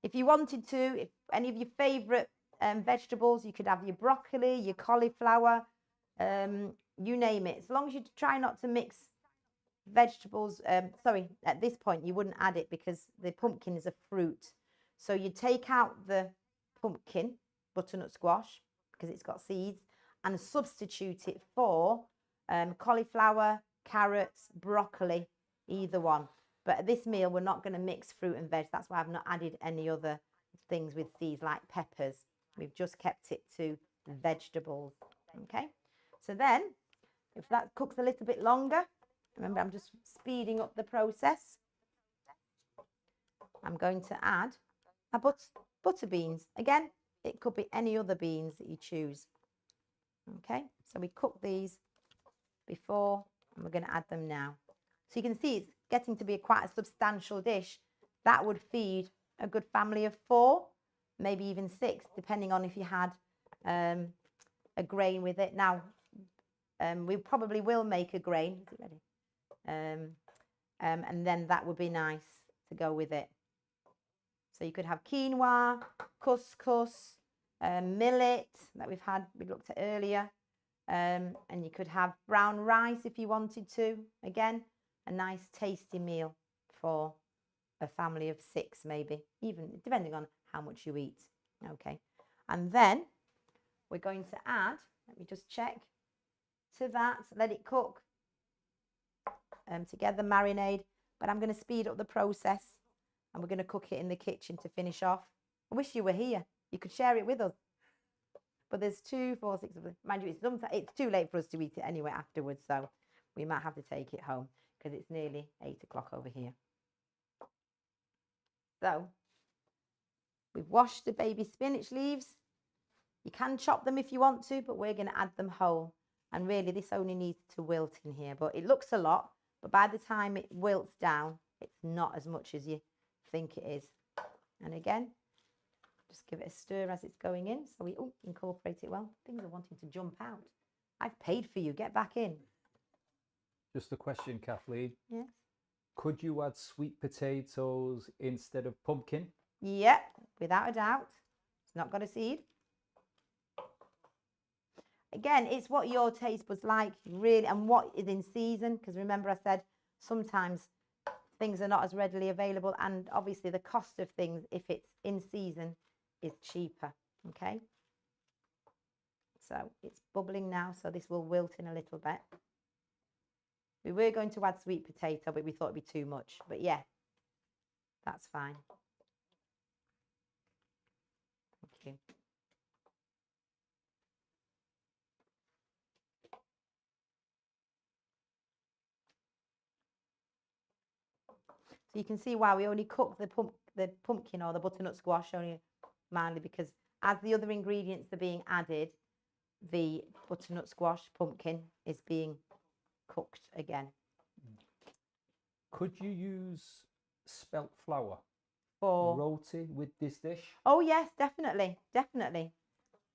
if you wanted to, if any of your favourite vegetables, you could have your broccoli, your cauliflower, you name it. As long as you try not to mix vegetables, sorry, at this point you wouldn't add it because the pumpkin is a fruit. So you take out the pumpkin, butternut squash, because it's got seeds, and substitute it for cauliflower, carrots, broccoli, either one. But at this meal, we're not going to mix fruit and veg. That's why I've not added any other things with seeds like peppers. We've just kept it to vegetables. Okay, so then if that cooks a little bit longer, remember I'm just speeding up the process. I'm going to add my butter beans. Again, it could be any other beans that you choose. Okay, so we cooked these before and we're going to add them now. So you can see it's getting to be quite a substantial dish. That would feed a good family of 4, maybe even 6, depending on if you had a grain with it. Now, we probably will make a grain. Is it ready? And then that would be nice to go with it. So you could have quinoa, couscous, millet that we looked at earlier. And you could have brown rice if you wanted to. Again, a nice tasty meal for a family of 6 maybe, even depending on how much you eat. Okay, and then we're going to add, let me just check, to that, let it cook together, marinade, but I'm going to speed up the process and we're going to cook it in the kitchen to finish off. I wish you were here. You could share it with us. But there's 2, 4, 6 of them. Mind you, it's too late for us to eat it anyway afterwards, so we might have to take it home because it's nearly 8 o'clock over here. So we've washed the baby spinach leaves. You can chop them if you want to, but we're going to add them whole. And really, this only needs to wilt in here. But it looks a lot, but by the time it wilts down, it's not as much as you think it is. And again, just give it a stir as it's going in, so we incorporate it well. Things are wanting to jump out. I've paid for you. Get back in. Just a question, Kathleen. Yes. Could you add sweet potatoes instead of pumpkin? Yep, without a doubt. It's not got a seed. Again, it's what your taste buds like, really, and what is in season. Because remember, I said sometimes things are not as readily available, and obviously the cost of things, if it's in season, is cheaper. Okay. So it's bubbling now, so this will wilt in a little bit. We were going to add sweet potato, but we thought it'd be too much. But yeah, that's fine. Thank you. So you can see why we only cook the pumpkin or the butternut squash only mildly, because as the other ingredients are being added, the butternut squash pumpkin is being cooked again. Could you use spelt flour, For roti, with this dish? oh yes, definitely, definitely,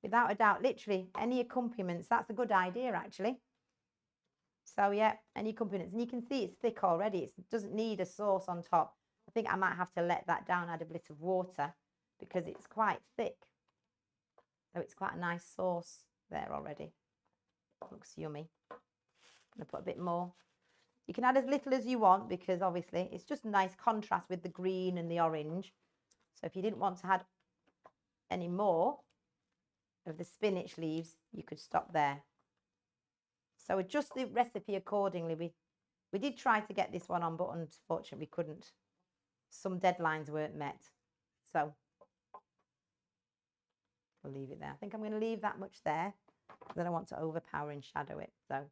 without a doubt. Literally any accompaniments. That's a good idea, actually. So yeah, any accompaniments, and you can see it's thick already. It doesn't need a sauce on top. I think I might have to let that down, add a bit of water, because it's quite thick. So it's quite a nice sauce there already. Looks yummy. I'm going to put a bit more. You can add as little as you want, because obviously it's just a nice contrast with the green and the orange. So if you didn't want to add any more of the spinach leaves, you could stop there. So adjust the recipe accordingly. We did try to get this one on, but unfortunately we couldn't. Some deadlines weren't met. So we'll leave it there. I think I'm going to leave that much there, because I don't want to overpower and shadow it. So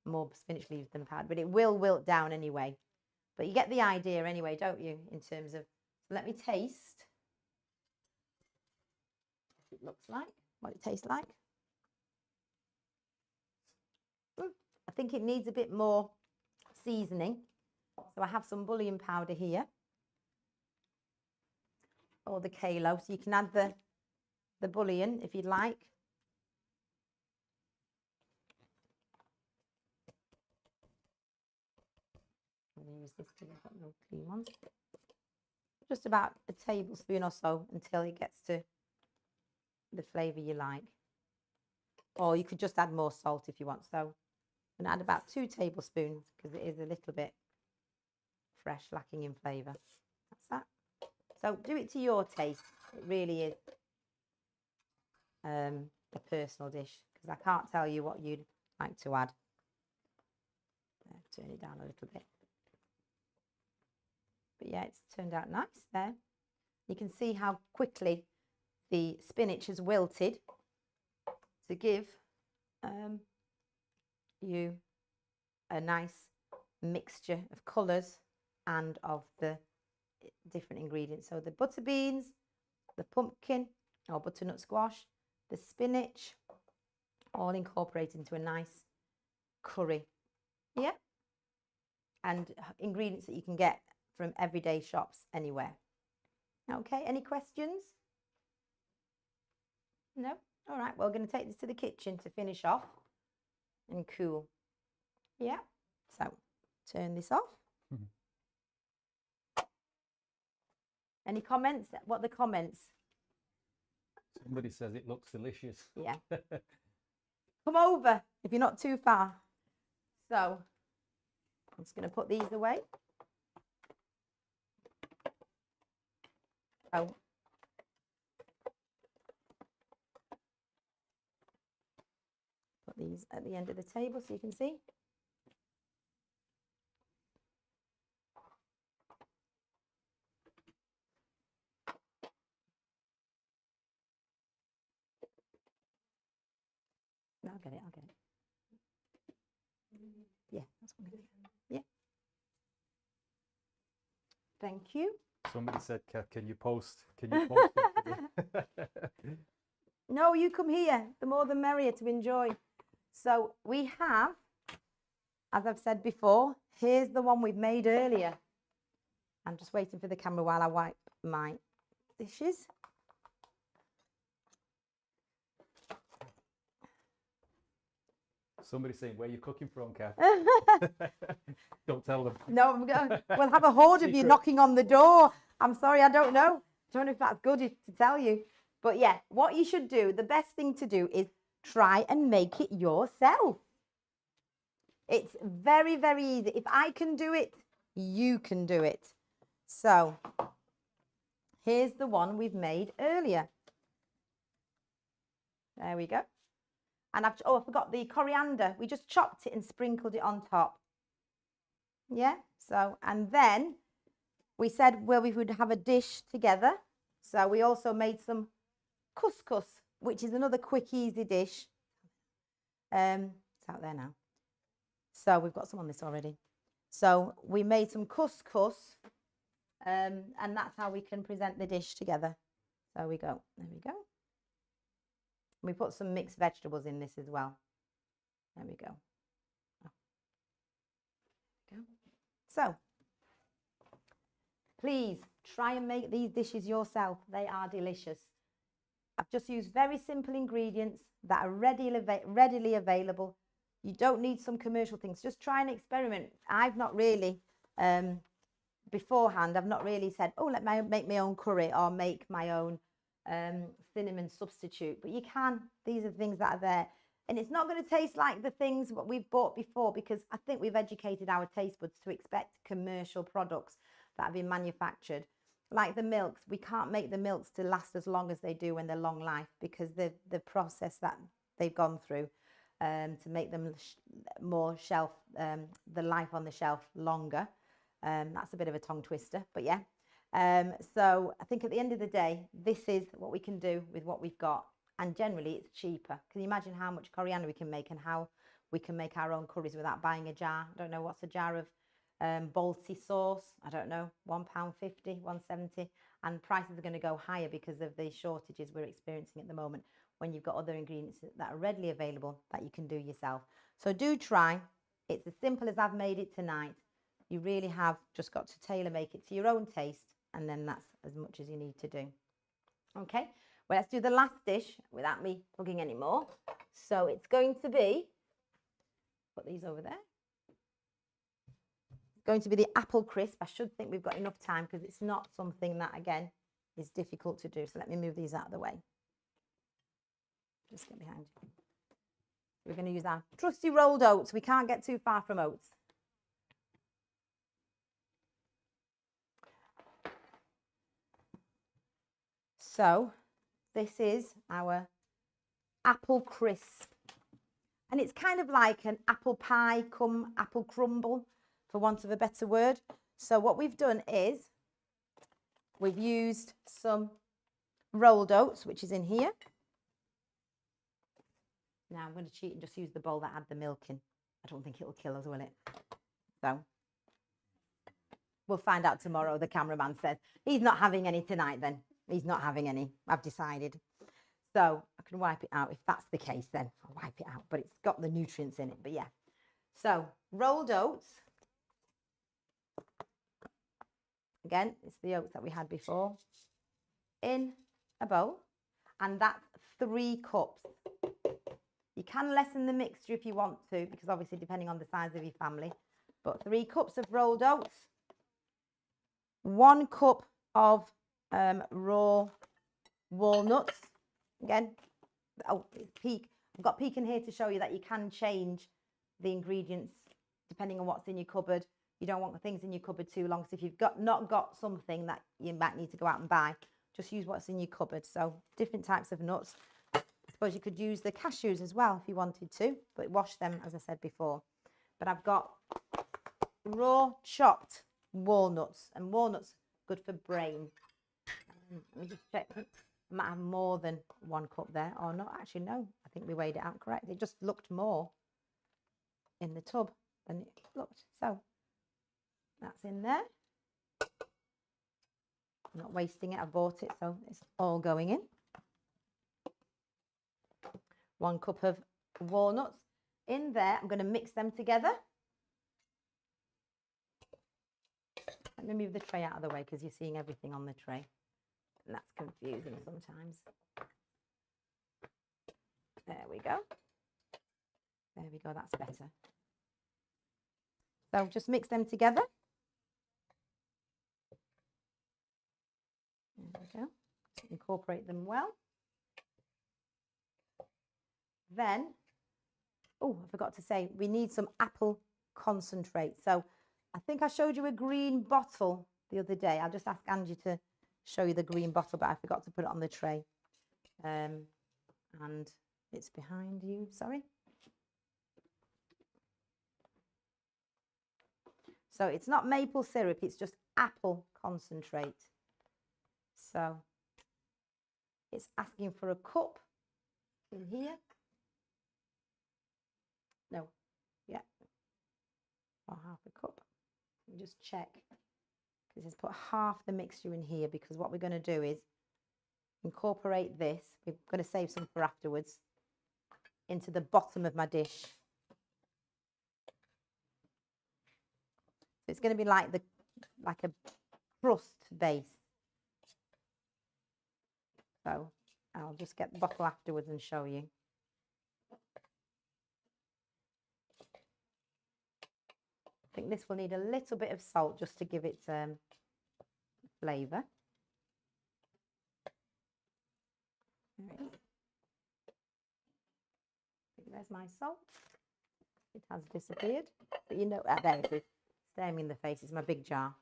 more spinach leaves than powder, but it will wilt down anyway. But you get the idea anyway, don't you, in terms of, so let me taste what it looks like, what it tastes like. I think it needs a bit more seasoning. So I have some bouillon powder here, or the kalo, so you can add the bouillon if you'd like. I'm going to use this because I've got no clean ones. Just about a tablespoon or so until it gets to the flavour you like. Or you could just add more salt if you want. So I'm going to add about 2 tablespoons because it is a little bit fresh, lacking in flavour. That's that. So do it to your taste. It really is a personal dish, because I can't tell you what you'd like to add. Turn it down a little bit. But yeah, it's turned out nice there. You can see how quickly the spinach has wilted to give you a nice mixture of colours and of the different ingredients. So the butter beans, the pumpkin or butternut squash, the spinach, all incorporated into a nice curry. Yeah. And ingredients that you can get from everyday shops anywhere. Okay, any questions? No? All right, well, we're going to take this to the kitchen to finish off and cool. Yeah, so turn this off. Any comments? What are the comments? Somebody says it looks delicious. Yeah. Come over if you're not too far. So I'm just going to put these away. Oh. Put these at the end of the table so you can see. No, I'll get it, I'll get it. Yeah, that's what I'm going to do. Yeah. Thank you. Somebody said, can you post? Can you post it? No, you come here. The more the merrier to enjoy. So we have, as I've said before, here's the one we've made earlier. I'm just waiting for the camera while I wipe my dishes. Somebody's saying, where are you cooking from, Kath? Don't tell them. No, we'll have a horde of you knocking on the door. I'm sorry, I don't know. I don't know if that's good to tell you. But yeah, what you should do, the best thing to do is try and make it yourself. It's very, very easy. If I can do it, you can do it. So here's the one we've made earlier. There we go. And I forgot the coriander. We just chopped it and sprinkled it on top. Yeah, so, and then we said, well, we would have a dish together. So we also made some couscous, which is another quick, easy dish. It's out there now. So we've got some on this already. So we made some couscous And that's how we can present the dish together. So we go, there we go. We put some mixed vegetables in this as well. There we go. Oh. There we go. So, please try and make these dishes yourself. They are delicious. I've just used very simple ingredients that are readily available. You don't need some commercial things. Just try and experiment. I've not really, beforehand, I've not really said, oh, let me make my own curry or make my own cinnamon substitute. But you can. These are things that are there. And it's not going to taste like the things what we've bought before, because I think we've educated our taste buds to expect commercial products that have been manufactured. Like the milks, we can't make the milks to last as long as they do when they're long life, because the process that they've gone through to make them more shelf, the life on the shelf longer. That's a bit of a tongue twister, but yeah. So I think at the end of the day, this is what we can do with what we've got. And generally it's cheaper. Can you imagine how much coriander we can make and how we can make our own curries without buying a jar? I don't know, what's a jar of Balti sauce? I don't know, £1.50, £1.70. And prices are going to go higher because of the shortages we're experiencing at the moment, when you've got other ingredients that are readily available that you can do yourself. So do try. It's as simple as I've made it tonight. You really have just got to tailor make it to your own taste, and then that's as much as you need to do. Okay, well, let's do the last dish without me plugging any more. So it's going to be, put these over there. It's going to be the apple crisp. I should think we've got enough time because it's not something that, again, is difficult to do. So let me move these out of the way. Just get behind you. We're going to use our trusty rolled oats. We can't get too far from oats. So this is our apple crisp. And it's kind of like an apple pie cum apple crumble, for want of a better word. So what we've done is we've used some rolled oats, which is in here. Now I'm going to cheat and just use the bowl that had the milk in. I don't think it'll kill us, will it? So we'll find out tomorrow, the cameraman says. He's not having any tonight then. He's not having any, I've decided. So I can wipe it out. If that's the case, then I'll wipe it out. But it's got the nutrients in it, but yeah. So rolled oats. Again, it's the oats that we had before. In a bowl. And that's 3 cups. You can lessen the mixture if you want to, because obviously depending on the size of your family. But 3 cups of rolled oats. 1 cup of raw walnuts. Again, oh, it's peak. I've got pecan here to show you that you can change the ingredients depending on what's in your cupboard. You don't want things in your cupboard too long. So if you've not got something that you might need to go out and buy, just use what's in your cupboard. So different types of nuts. I suppose you could use the cashews as well if you wanted to, but wash them, as I said before. But I've got raw chopped walnuts, and walnuts good for brain. Let me just check. I might have more than 1 cup there, or not. Actually, no. I think we weighed it out correct. It just looked more in the tub than it looked. So that's in there. I'm not wasting it. I bought it, so it's all going in. 1 cup of walnuts in there. I'm going to mix them together. Let me move the tray out of the way because you're seeing everything on the tray. And that's confusing sometimes. There we go. There we go, that's better. So just mix them together. There we go. Incorporate them well. Then, oh, I forgot to say, we need some apple concentrate. So I think I showed you a green bottle the other day. I'll just ask Angie to show you the green bottle, but I forgot to put it on the tray. And it's behind you, sorry. So it's not maple syrup, it's just apple concentrate. So it's asking for a cup in here. No, yeah, or half a cup. Let me just check. Because let's put half the mixture in here, because what we're going to do is incorporate this. We're going to save some for afterwards into the bottom of my dish. So it's going to be like a crust base. So I'll just get the bottle afterwards and show you. I think this will need a little bit of salt just to give it flavour. There's my salt. It has disappeared, but you know, there it is. Staring me in the face. It's my big jar.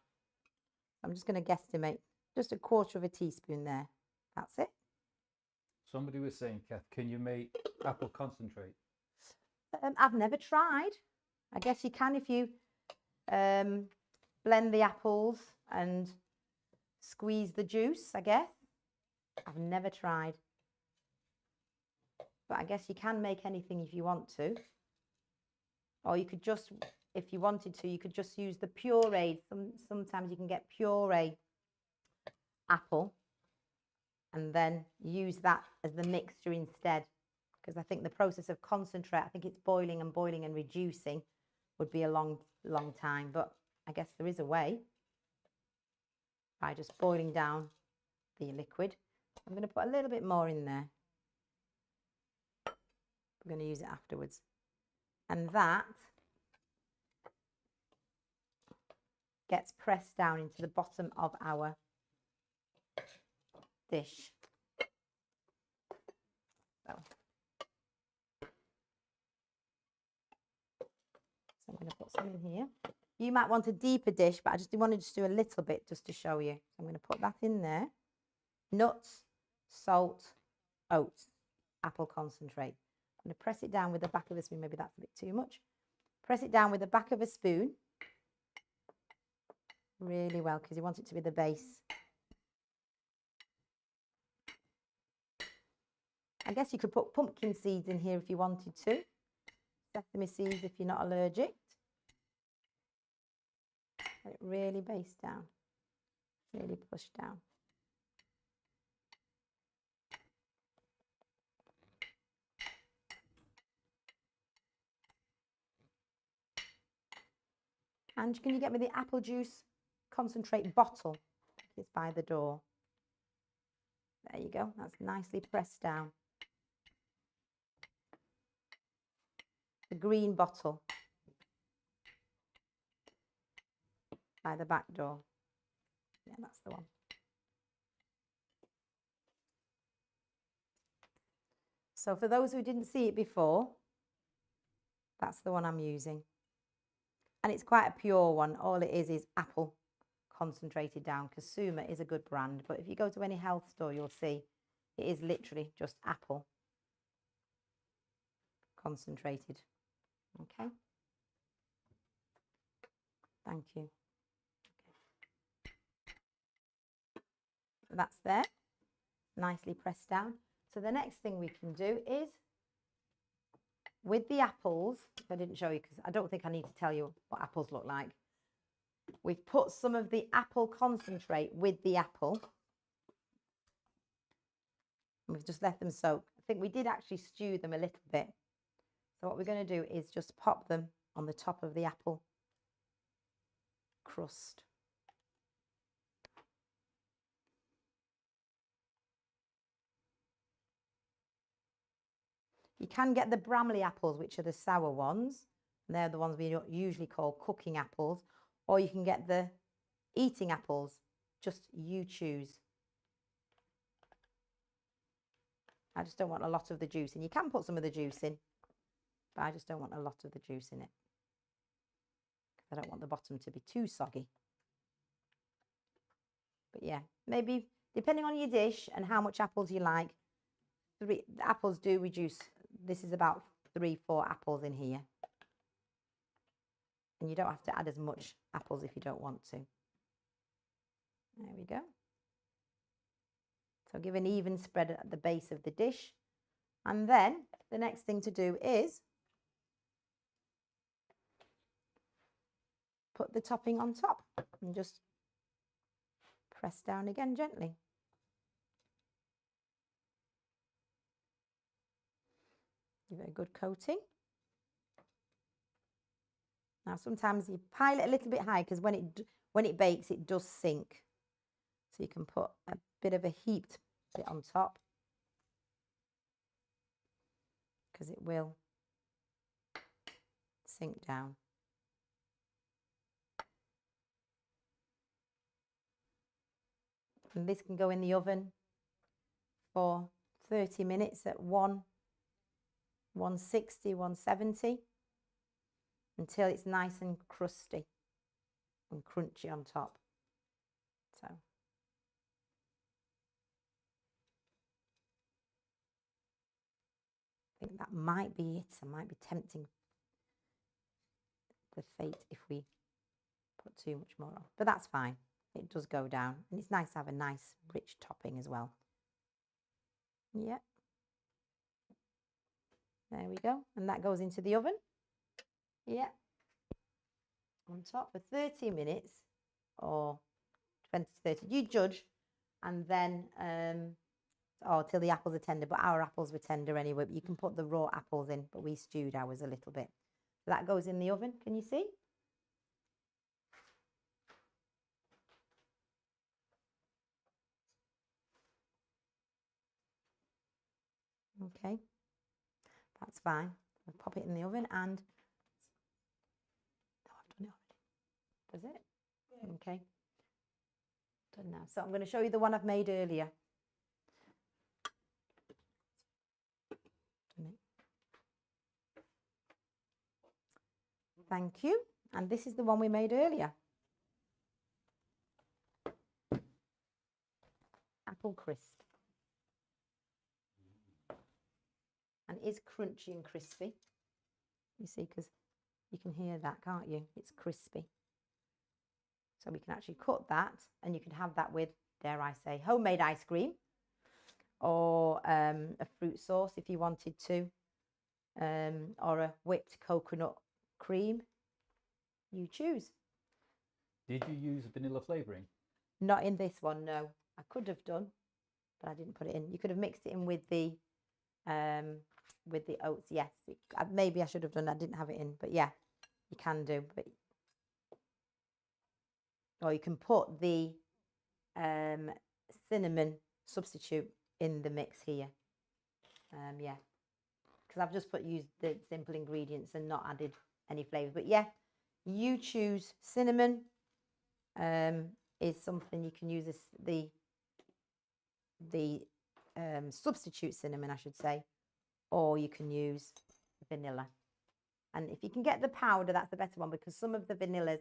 I'm just going to guesstimate just 1/4 teaspoon there. That's it. Somebody was saying, Kath, can you make apple concentrate? I've never tried. I guess you can if you blend the apples and squeeze the juice, I guess. I've never tried. But I guess you can make anything if you want to. Or you could just, if you wanted to, you could just use the pureed. Sometimes you can get puree apple and then use that as the mixture instead. Because I think the process of concentrate, I think it's boiling and reducing would be a long time. But I guess there is a way by just boiling down the liquid. I'm going to put a little bit more in there. We're going to use it afterwards. And that gets pressed down into the bottom of our dish. So I'm going to put some in here. You might want a deeper dish, but I just wanted to do a little bit just to show you. So I'm going to put that in there. Nuts, salt, oats, apple concentrate. I'm going to press it down with the back of a spoon. Maybe that's a bit too much. Press it down with the back of a spoon really well, because you want it to be the base. I guess you could put pumpkin seeds in here if you wanted to. Sesame seeds if you're not allergic. Let it really base down, really push down. And can you get me the apple juice concentrate bottle? It's by the door. There you go. That's nicely pressed down. The green bottle by the back door. Yeah, that's the one. So for those who didn't see it before, that's the one I'm using. And it's quite a pure one. All it is apple concentrated down. Consumer is a good brand, but if you go to any health store, you'll see it is literally just apple concentrated. Okay. Thank you. Okay. So that's there, nicely pressed down. So the next thing we can do is, with the apples, I didn't show you because I don't think I need to tell you what apples look like. We've put some of the apple concentrate with the apple. We've just let them soak. I think we did actually stew them a little bit. So what we're going to do is just pop them on the top of the apple crust. You can get the Bramley apples, which are the sour ones. And they're the ones we usually call cooking apples. Or you can get the eating apples. Just you choose. I just don't want a lot of the juice in. You can put some of the juice in, but I just don't want a lot of the juice in it. I don't want the bottom to be too soggy. But yeah, maybe depending on your dish and how much apples you like, the apples do reduce. This is about 3-4 apples in here. And you don't have to add as much apples if you don't want to. There we go. So give an even spread at the base of the dish. And then the next thing to do is put the topping on top and just press down again gently. Give it a good coating. Now sometimes you pile it a little bit high because when it bakes it does sink. So you can put a bit of a heaped bit on top because it will sink down. And this can go in the oven for 30 minutes at 160, 170 until it's nice and crusty and crunchy on top. So I think that might be it. I might be tempting the fate if we put too much more on, but that's fine. It does go down, and it's nice to have a nice rich topping as well. Yeah, there we go, and that goes into the oven. Yeah, on top for 30 minutes or 20 to 30, you judge, and then till the apples are tender. But our apples were tender anyway. But you can put the raw apples in, but we stewed ours a little bit. So that goes in the oven. Can you see? Okay, that's fine. I'll pop it in the oven, and I've done it already. Does it? Yeah. Okay. Done now. So I'm going to show you the one I've made earlier. Thank you. And this is the one we made earlier. Apple crisp. And it is crunchy and crispy. You see, because you can hear that, can't you? It's crispy. So we can actually cut that, and you can have that with, dare I say, homemade ice cream, or a fruit sauce if you wanted to, or a whipped coconut cream. You choose. Did you use vanilla flavouring? Not in this one, no. I could have done, but I didn't put it in. You could have mixed it in with the oats. Yes, maybe I should have done. I didn't have it in, but yeah, you can do. But or you can put the cinnamon substitute in the mix here. Yeah, because I've just used the simple ingredients and not added any flavour. But yeah, you choose. Cinnamon is something you can use the substitute cinnamon, I should say, or you can use vanilla. And if you can get the powder, that's the better one, because some of the vanillas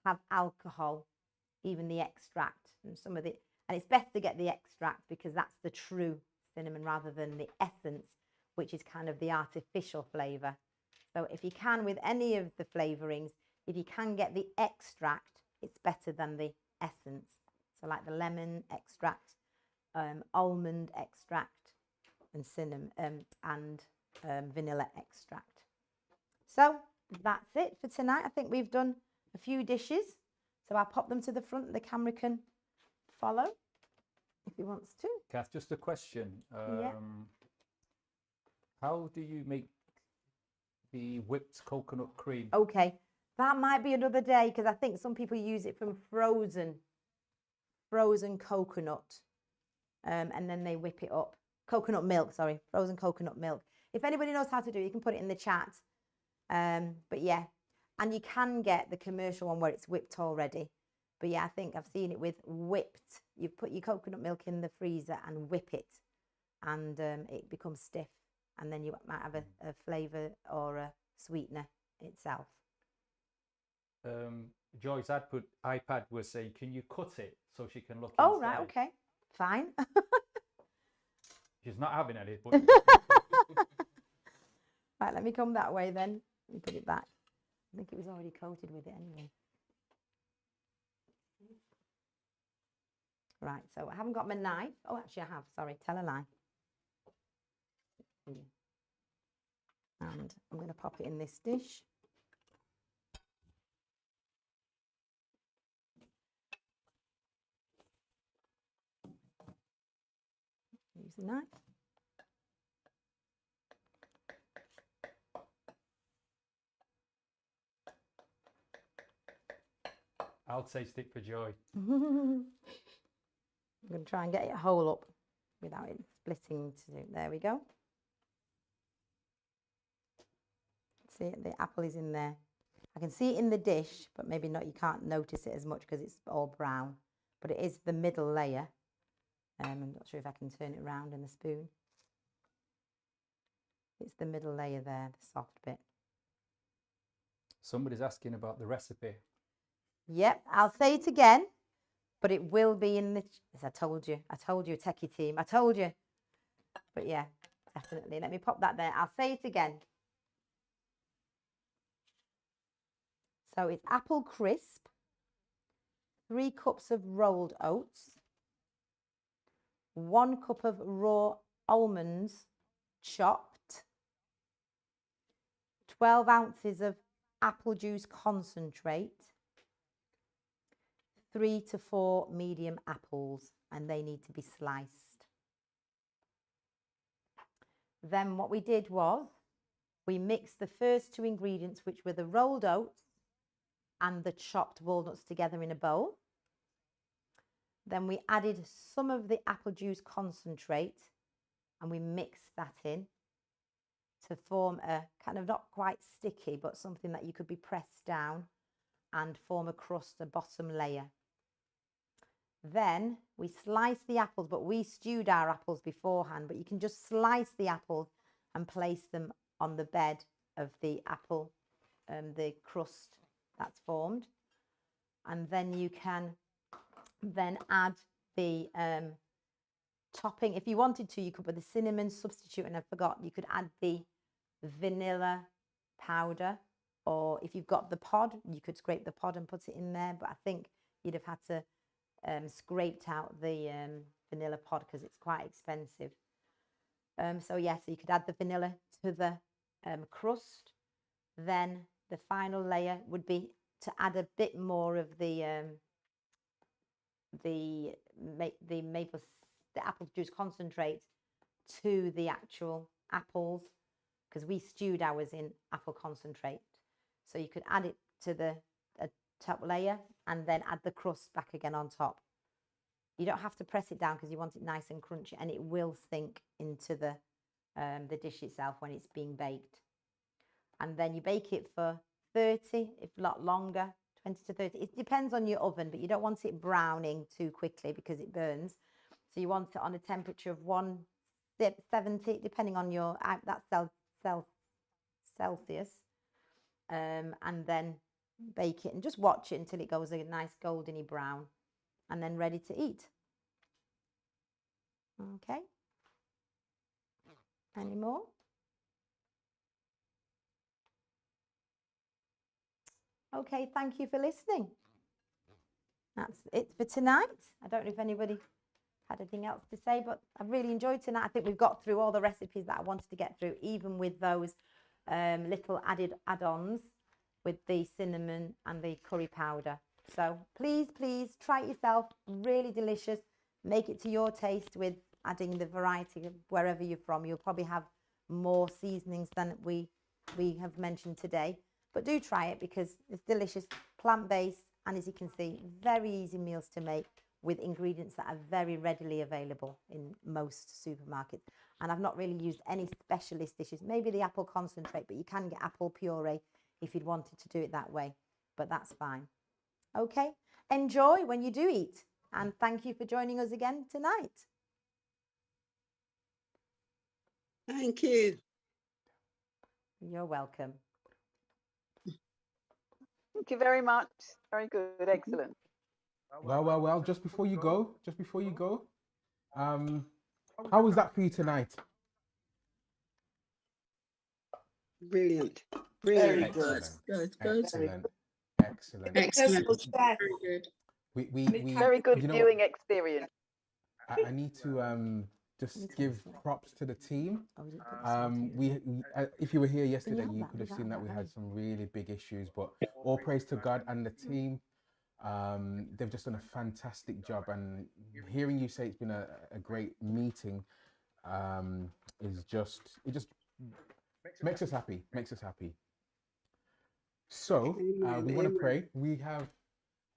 have alcohol, even the extract, and and it's best to get the extract because that's the true cinnamon rather than the essence, which is kind of the artificial flavour. So if you can, with any of the flavourings, if you can get the extract, it's better than the essence. So like the lemon extract, almond extract, and cinnamon and vanilla extract. So that's it for tonight. I think we've done a few dishes. So I'll pop them to the front. The camera can follow if he wants to. Kath, just a question. Yeah. How do you make the whipped coconut cream? Okay, that might be another day, because I think some people use it from frozen coconut, and then they whip it up. Coconut milk, sorry, frozen coconut milk. If anybody knows how to do it, you can put it in the chat. But yeah, and you can get the commercial one where it's whipped already. But yeah, I think I've seen it with whipped. You put your coconut milk in the freezer and whip it, and it becomes stiff. And then you might have a flavour or a sweetener itself. Joy's iPad was saying, can you cut it so she can look Oh, inside? right, okay, fine. She's not having any, but... Right, let me come that way then. Let me put it back. I think it was already coated with it anyway. Right, so I haven't got my knife. Oh, actually I have, sorry, tell a lie. And I'm going to pop it in this dish. Use a knife. I'll say stick for joy. I'm going to try and get it whole up without it splitting. There we go. See, the apple is in there. I can see it in the dish, but maybe not. You can't notice it as much because it's all brown. But it is the middle layer. I'm not sure if I can turn it around in the spoon. It's the middle layer there, the soft bit. Somebody's asking about the recipe. Yep, I'll say it again, but it will be in the... As I told you, techie team, I told you. But yeah, definitely. Let me pop that there. I'll say it again. So it's apple crisp, 3 cups of rolled oats, 1 cup of raw almonds chopped, 12 ounces of apple juice concentrate, 3 to 4 medium apples, and they need to be sliced. Then what we did was we mixed the first 2 ingredients, which were the rolled oats and the chopped walnuts, together in a bowl. Then we added some of the apple juice concentrate and we mixed that in to form a kind of not quite sticky, but something that you could be pressed down and form a crust, a bottom layer. Then we sliced the apples, but we stewed our apples beforehand, but you can just slice the apples and place them on the bed of the apple, the crust that's formed. And then you can then add the topping. If you wanted to, you could put the cinnamon substitute, and I forgot, you could add the vanilla powder, or if you've got the pod, you could scrape the pod and put it in there, but I think you'd have had to scraped out the vanilla pod because it's quite expensive. So yeah, so you could add the vanilla to the crust. Then the final layer would be to add a bit more of the apple juice concentrate to the actual apples, because we stewed ours in apple concentrate. So you could add it to the top layer and then add the crust back again on top. You don't have to press it down because you want it nice and crunchy, and it will sink into the dish itself when it's being baked. And then you bake it for 30, if not longer, 20 to 30. It depends on your oven, but you don't want it browning too quickly because it burns. So you want it on a temperature of 170, depending on your that's Celsius, and then bake it and just watch it until it goes a nice goldeny brown, and then ready to eat. Okay. Any more? Okay, thank you for listening. That's it for tonight. I don't know if anybody had anything else to say, but I've really enjoyed tonight. I think we've got through all the recipes that I wanted to get through, even with those little add-ons with the cinnamon and the curry powder. So please try it yourself. Really delicious. Make it to your taste with adding the variety of wherever you're from. You'll probably have more seasonings than we have mentioned today, but do try it because it's delicious, plant-based, and as you can see, very easy meals to make with ingredients that are very readily available in most supermarkets. And I've not really used any specialist dishes, maybe the apple concentrate, but you can get apple puree if you'd wanted to do it that way, but that's fine. Okay, enjoy when you do eat, and thank you for joining us again tonight. Thank you. You're welcome. Thank you very much. Very good. Excellent. Well, just before you go, how was that for you tonight? Brilliant. Very Brilliant. good. Excellent. Excellent. Very good. We Very good you know, viewing experience. I need to just give props to the team. If you were here yesterday, you could have seen that we had some really big issues, but all praise to God and the team. They've just done a fantastic job, and hearing you say it's been a great meeting is just, it just makes us happy, makes us happy. So we want to pray. We have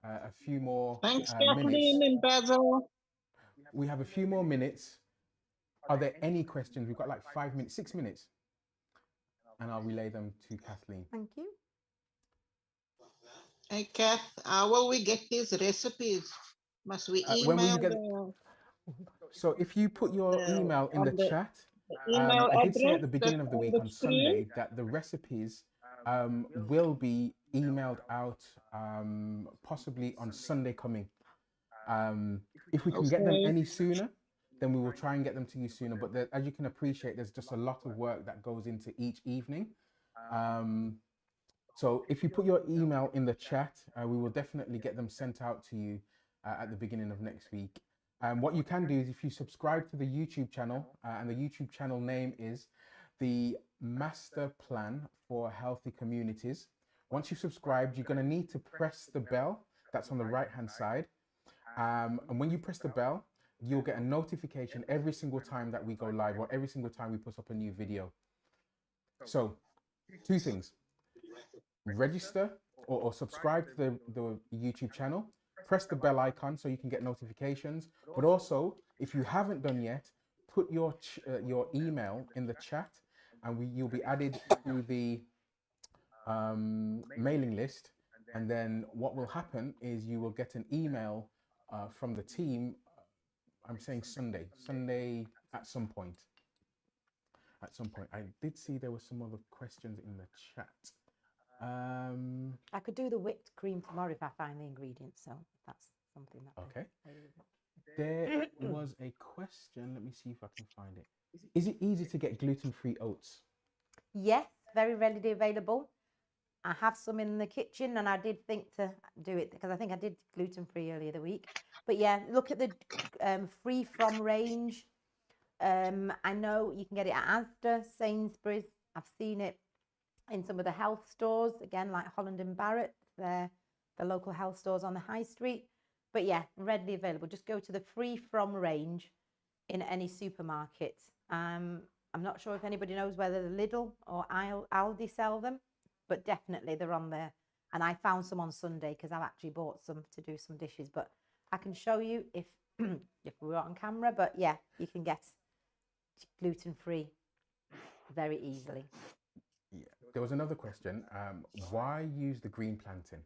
a few more Thanks, minutes. Kathleen and Basil. We have a few more minutes. Are there any questions? We've got like 5 minutes, 6 minutes, and I'll relay them to Kathleen. Thank you. Hey, Kath, how will we get these recipes? Must we When will email you get? So if you put your email in the chat, email I did say address at the beginning of the week on Sunday that the recipes will be emailed out possibly on Sunday coming. If we can get them any sooner, then we will try and get them to you sooner. But as you can appreciate, there's just a lot of work that goes into each evening. So if you put your email in the chat, we will definitely get them sent out to you at the beginning of next week. What you can do is if you subscribe to the YouTube channel, and the YouTube channel name is the Master Plan for Healthy Communities. Once you've subscribed, you're going to need to press the bell that's on the right hand side. And when you press the bell, you'll get a notification every single time that we go live or every single time we put up a new video. So 2 things. Register or subscribe to the YouTube channel, press the bell icon so you can get notifications, but also if you haven't done yet, put your email in the chat and you'll be added to the mailing list, and then what will happen is you will get an email from the team. I'm saying Sunday at some point. I did see there were some other questions in the chat. I could do the whipped cream tomorrow if I find the ingredients, so that's something that. Okay. There was a question. Let me see if I can find it. Is it easy to get gluten-free oats? Yes, very readily available. I have some in the kitchen, and I did think to do it because I think I did gluten-free earlier the week. But yeah, look at the free from range. I know you can get it at Asda, Sainsbury's. I've seen it in some of the health stores, again, like Holland and Barrett. They're the local health stores on the high street. But yeah, readily available. Just go to the free from range in any supermarket. I'm not sure if anybody knows whether the Lidl or Aldi sell them, but definitely they're on there. And I found some on Sunday because I've actually bought some to do some dishes. But I can show you if if we were on camera. But yeah, you can get gluten-free very easily. Yeah. There was another question. Why use the green plantain?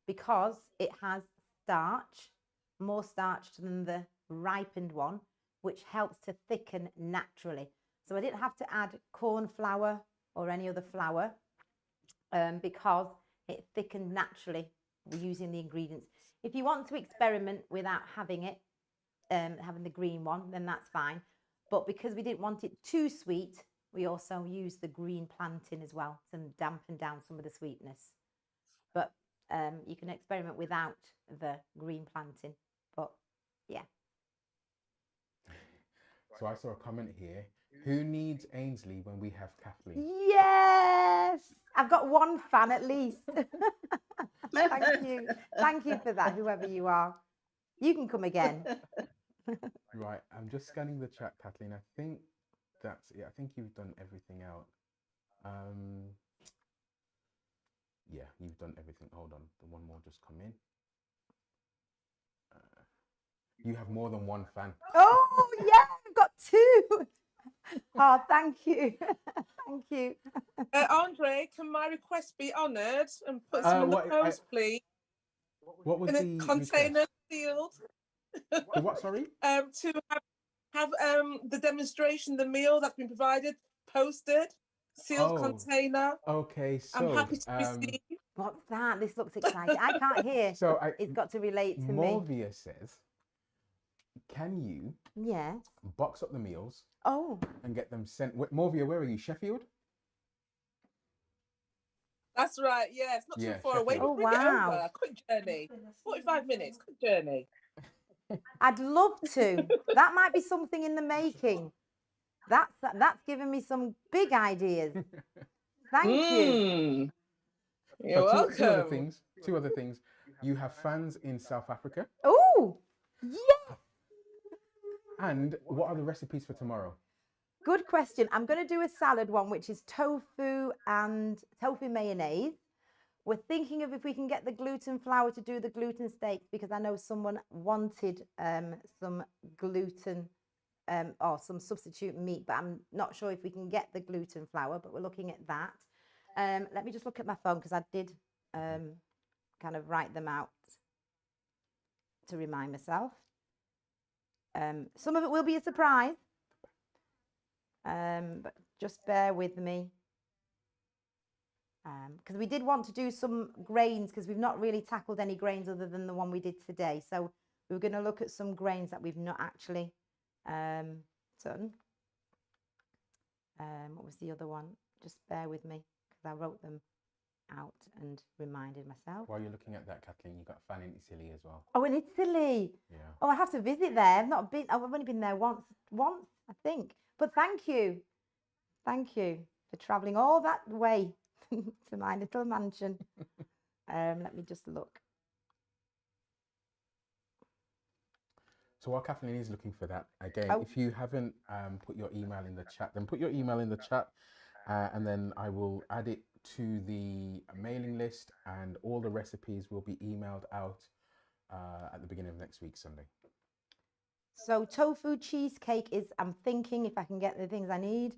Because it has starch, more starch than the ripened one, which helps to thicken naturally. So I didn't have to add corn flour or any other flour because it thickened naturally using the ingredients. If you want to experiment without having it, having the green one, then that's fine. But because we didn't want it too sweet, we also used the green plantain as well to dampen down some of the sweetness. But you can experiment without the green plantain. But yeah. So I saw a comment here. Who needs Ainsley when we have Kathleen? Yes! I've got one fan at least. Thank you. Thank you for that, whoever you are. You can come again. Right, I'm just scanning the chat, Kathleen. I think that's it. I think you've done everything out. Yeah, you've done everything. Hold on, the one more just come in. You have more than one fan. Oh, yeah, I've got 2. Oh, thank you. Thank you. Andre, can my request be honoured and put some in the post, please? What was in the a container request? sealed? The what, sorry? To have the demonstration, the meal that's been provided, posted, sealed container. Okay, so I'm happy to receive. What's that? This looks exciting. I can't hear. So it's got to relate to Morvia says, can you box up the meals and get them sent? Morvia, where are you? Sheffield? That's right. Yeah, it's not too far away. Oh, Bring it over. Quick journey. 45 minutes. Quick journey. I'd love to. That might be something in the making. That's given me some big ideas. Thank you. You're welcome. Two other things. You have fans in South Africa. Oh, yeah. And what are the recipes for tomorrow? Good question. I'm going to do a salad one, which is tofu and tofu mayonnaise. We're thinking of if we can get the gluten flour to do the gluten steaks, because I know someone wanted some gluten or some substitute meat, but I'm not sure if we can get the gluten flour, but we're looking at that. Let me just look at my phone, because I did kind of write them out to remind myself. Some of it will be a surprise, but just bear with me. Because we did want to do some grains, because we've not really tackled any grains other than the one we did today. So we were going to look at some grains that we've not actually done. What was the other one? Just bear with me, because I wrote them out and reminded myself. While you're looking at that, Kathleen, you've got a fan in Italy as well. Oh, in Italy. Yeah. Oh, I have to visit there. I've not been. I've only been there once, I think. But thank you for travelling all that way to my little mansion. Let me just look. So while Kathleen is looking for that, again, Oh. if you haven't put your email in the chat, then put your email in the chat, and then I will add it to the mailing list, and all the recipes will be emailed out at the beginning of next week, Sunday. So tofu cheesecake is, I'm thinking if I can get the things I need.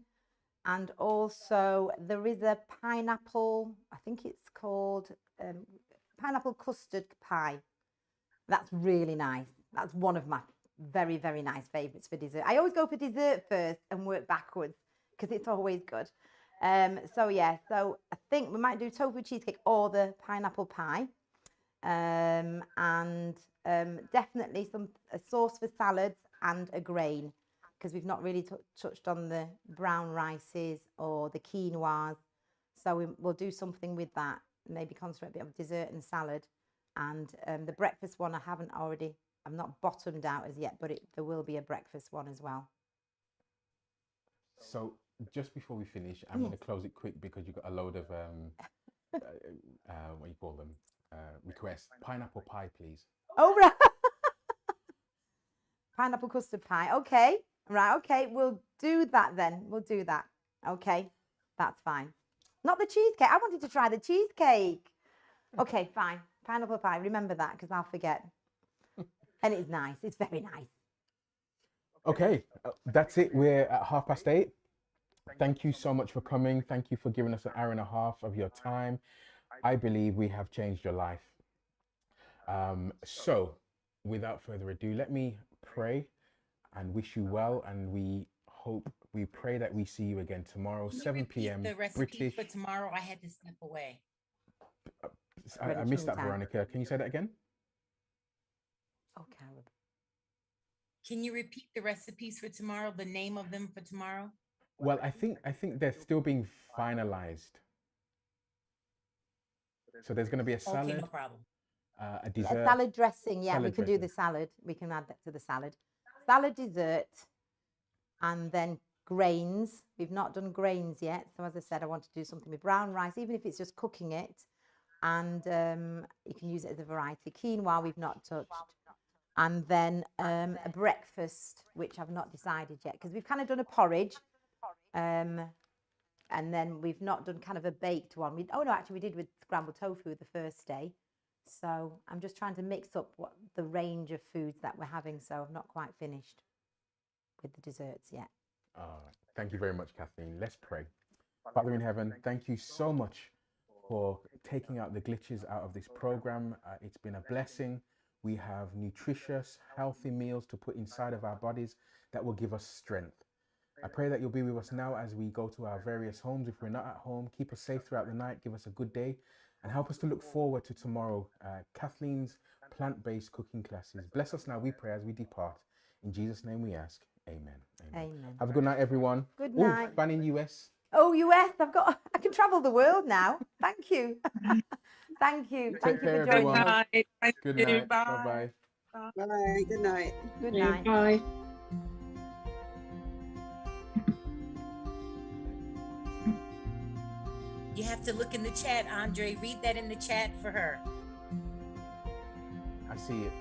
And also there is a pineapple, I think it's called pineapple custard pie. That's really nice. That's one of my very, very nice favourites for dessert. I always go for dessert first and work backwards, because it's always good. So yeah, so I think we might do tofu cheesecake or the pineapple pie. And definitely a sauce for salads and a grain, because we've not really touched on the brown rices or the quinoas. So we'll do something with that, maybe concentrate a bit of dessert and salad. And the breakfast one I'm not bottomed out as yet, but there will be a breakfast one as well. So just before we finish, I'm going to close it quick, because you've got a load of, what do you call them, requests. Pineapple pie, please. Oh, right. Pineapple custard pie. Okay. Right. Okay. We'll do that then. We'll do that. Okay. That's fine. Not the cheesecake. I wanted to try the cheesecake. Okay, fine. Pineapple pie. Remember that, because I'll forget. And it's nice. It's very nice. Okay, that's it. We're at 8:30. Thank you so much for coming. Thank you for giving us an hour and a half of your time. I believe we have changed your life. So without further ado, let me pray and wish you well. And we pray that we see you again tomorrow, Can you 7 repeat p.m. The recipe British. for tomorrow. I had to step away. I missed that, Veronica. Can you say that again? Oh, Caleb. Can you repeat the recipes for tomorrow? The name of them for tomorrow? Well, I think they're still being finalized. So there's going to be a salad, Okay, no problem. a dessert. Salad dressing. Yeah, Salad we can do the dressing. salad. We can add that to the salad. Salad, dessert, and then grains. We've not done grains yet. So as I said, I want to do something with brown rice, even if it's just cooking it. And you can use it as a variety. Quinoa we've not touched. And then a breakfast, which I've not decided yet, because we've kind of done a porridge. And then we've not done kind of a baked one. We did with scrambled tofu the first day. So I'm just trying to mix up what the range of foods that we're having. So I've not quite finished with the desserts yet. Thank you very much, Kathleen. Let's pray. Father in heaven, thank you so much for taking out the glitches out of this program. It's been a blessing. We have nutritious, healthy meals to put inside of our bodies that will give us strength. I pray that you'll be with us now as we go to our various homes. If we're not at home, keep us safe throughout the night. Give us a good day and help us to look forward to tomorrow. Kathleen'z plant-based cooking classes. Bless us now, we pray, as we depart. In Jesus' name we ask. Amen. Amen. Have a good night, everyone. Good Ooh, night. fan in US. Oh, US, I can travel the world now. Thank you. Thank you. Take Thank you care, for joining everyone. us. Night. Thank Good you. night. Bye. Bye-bye. Bye. Good night. Good Yeah, night. bye. You have to look in the chat, Andre. Read that in the chat for her. I see it.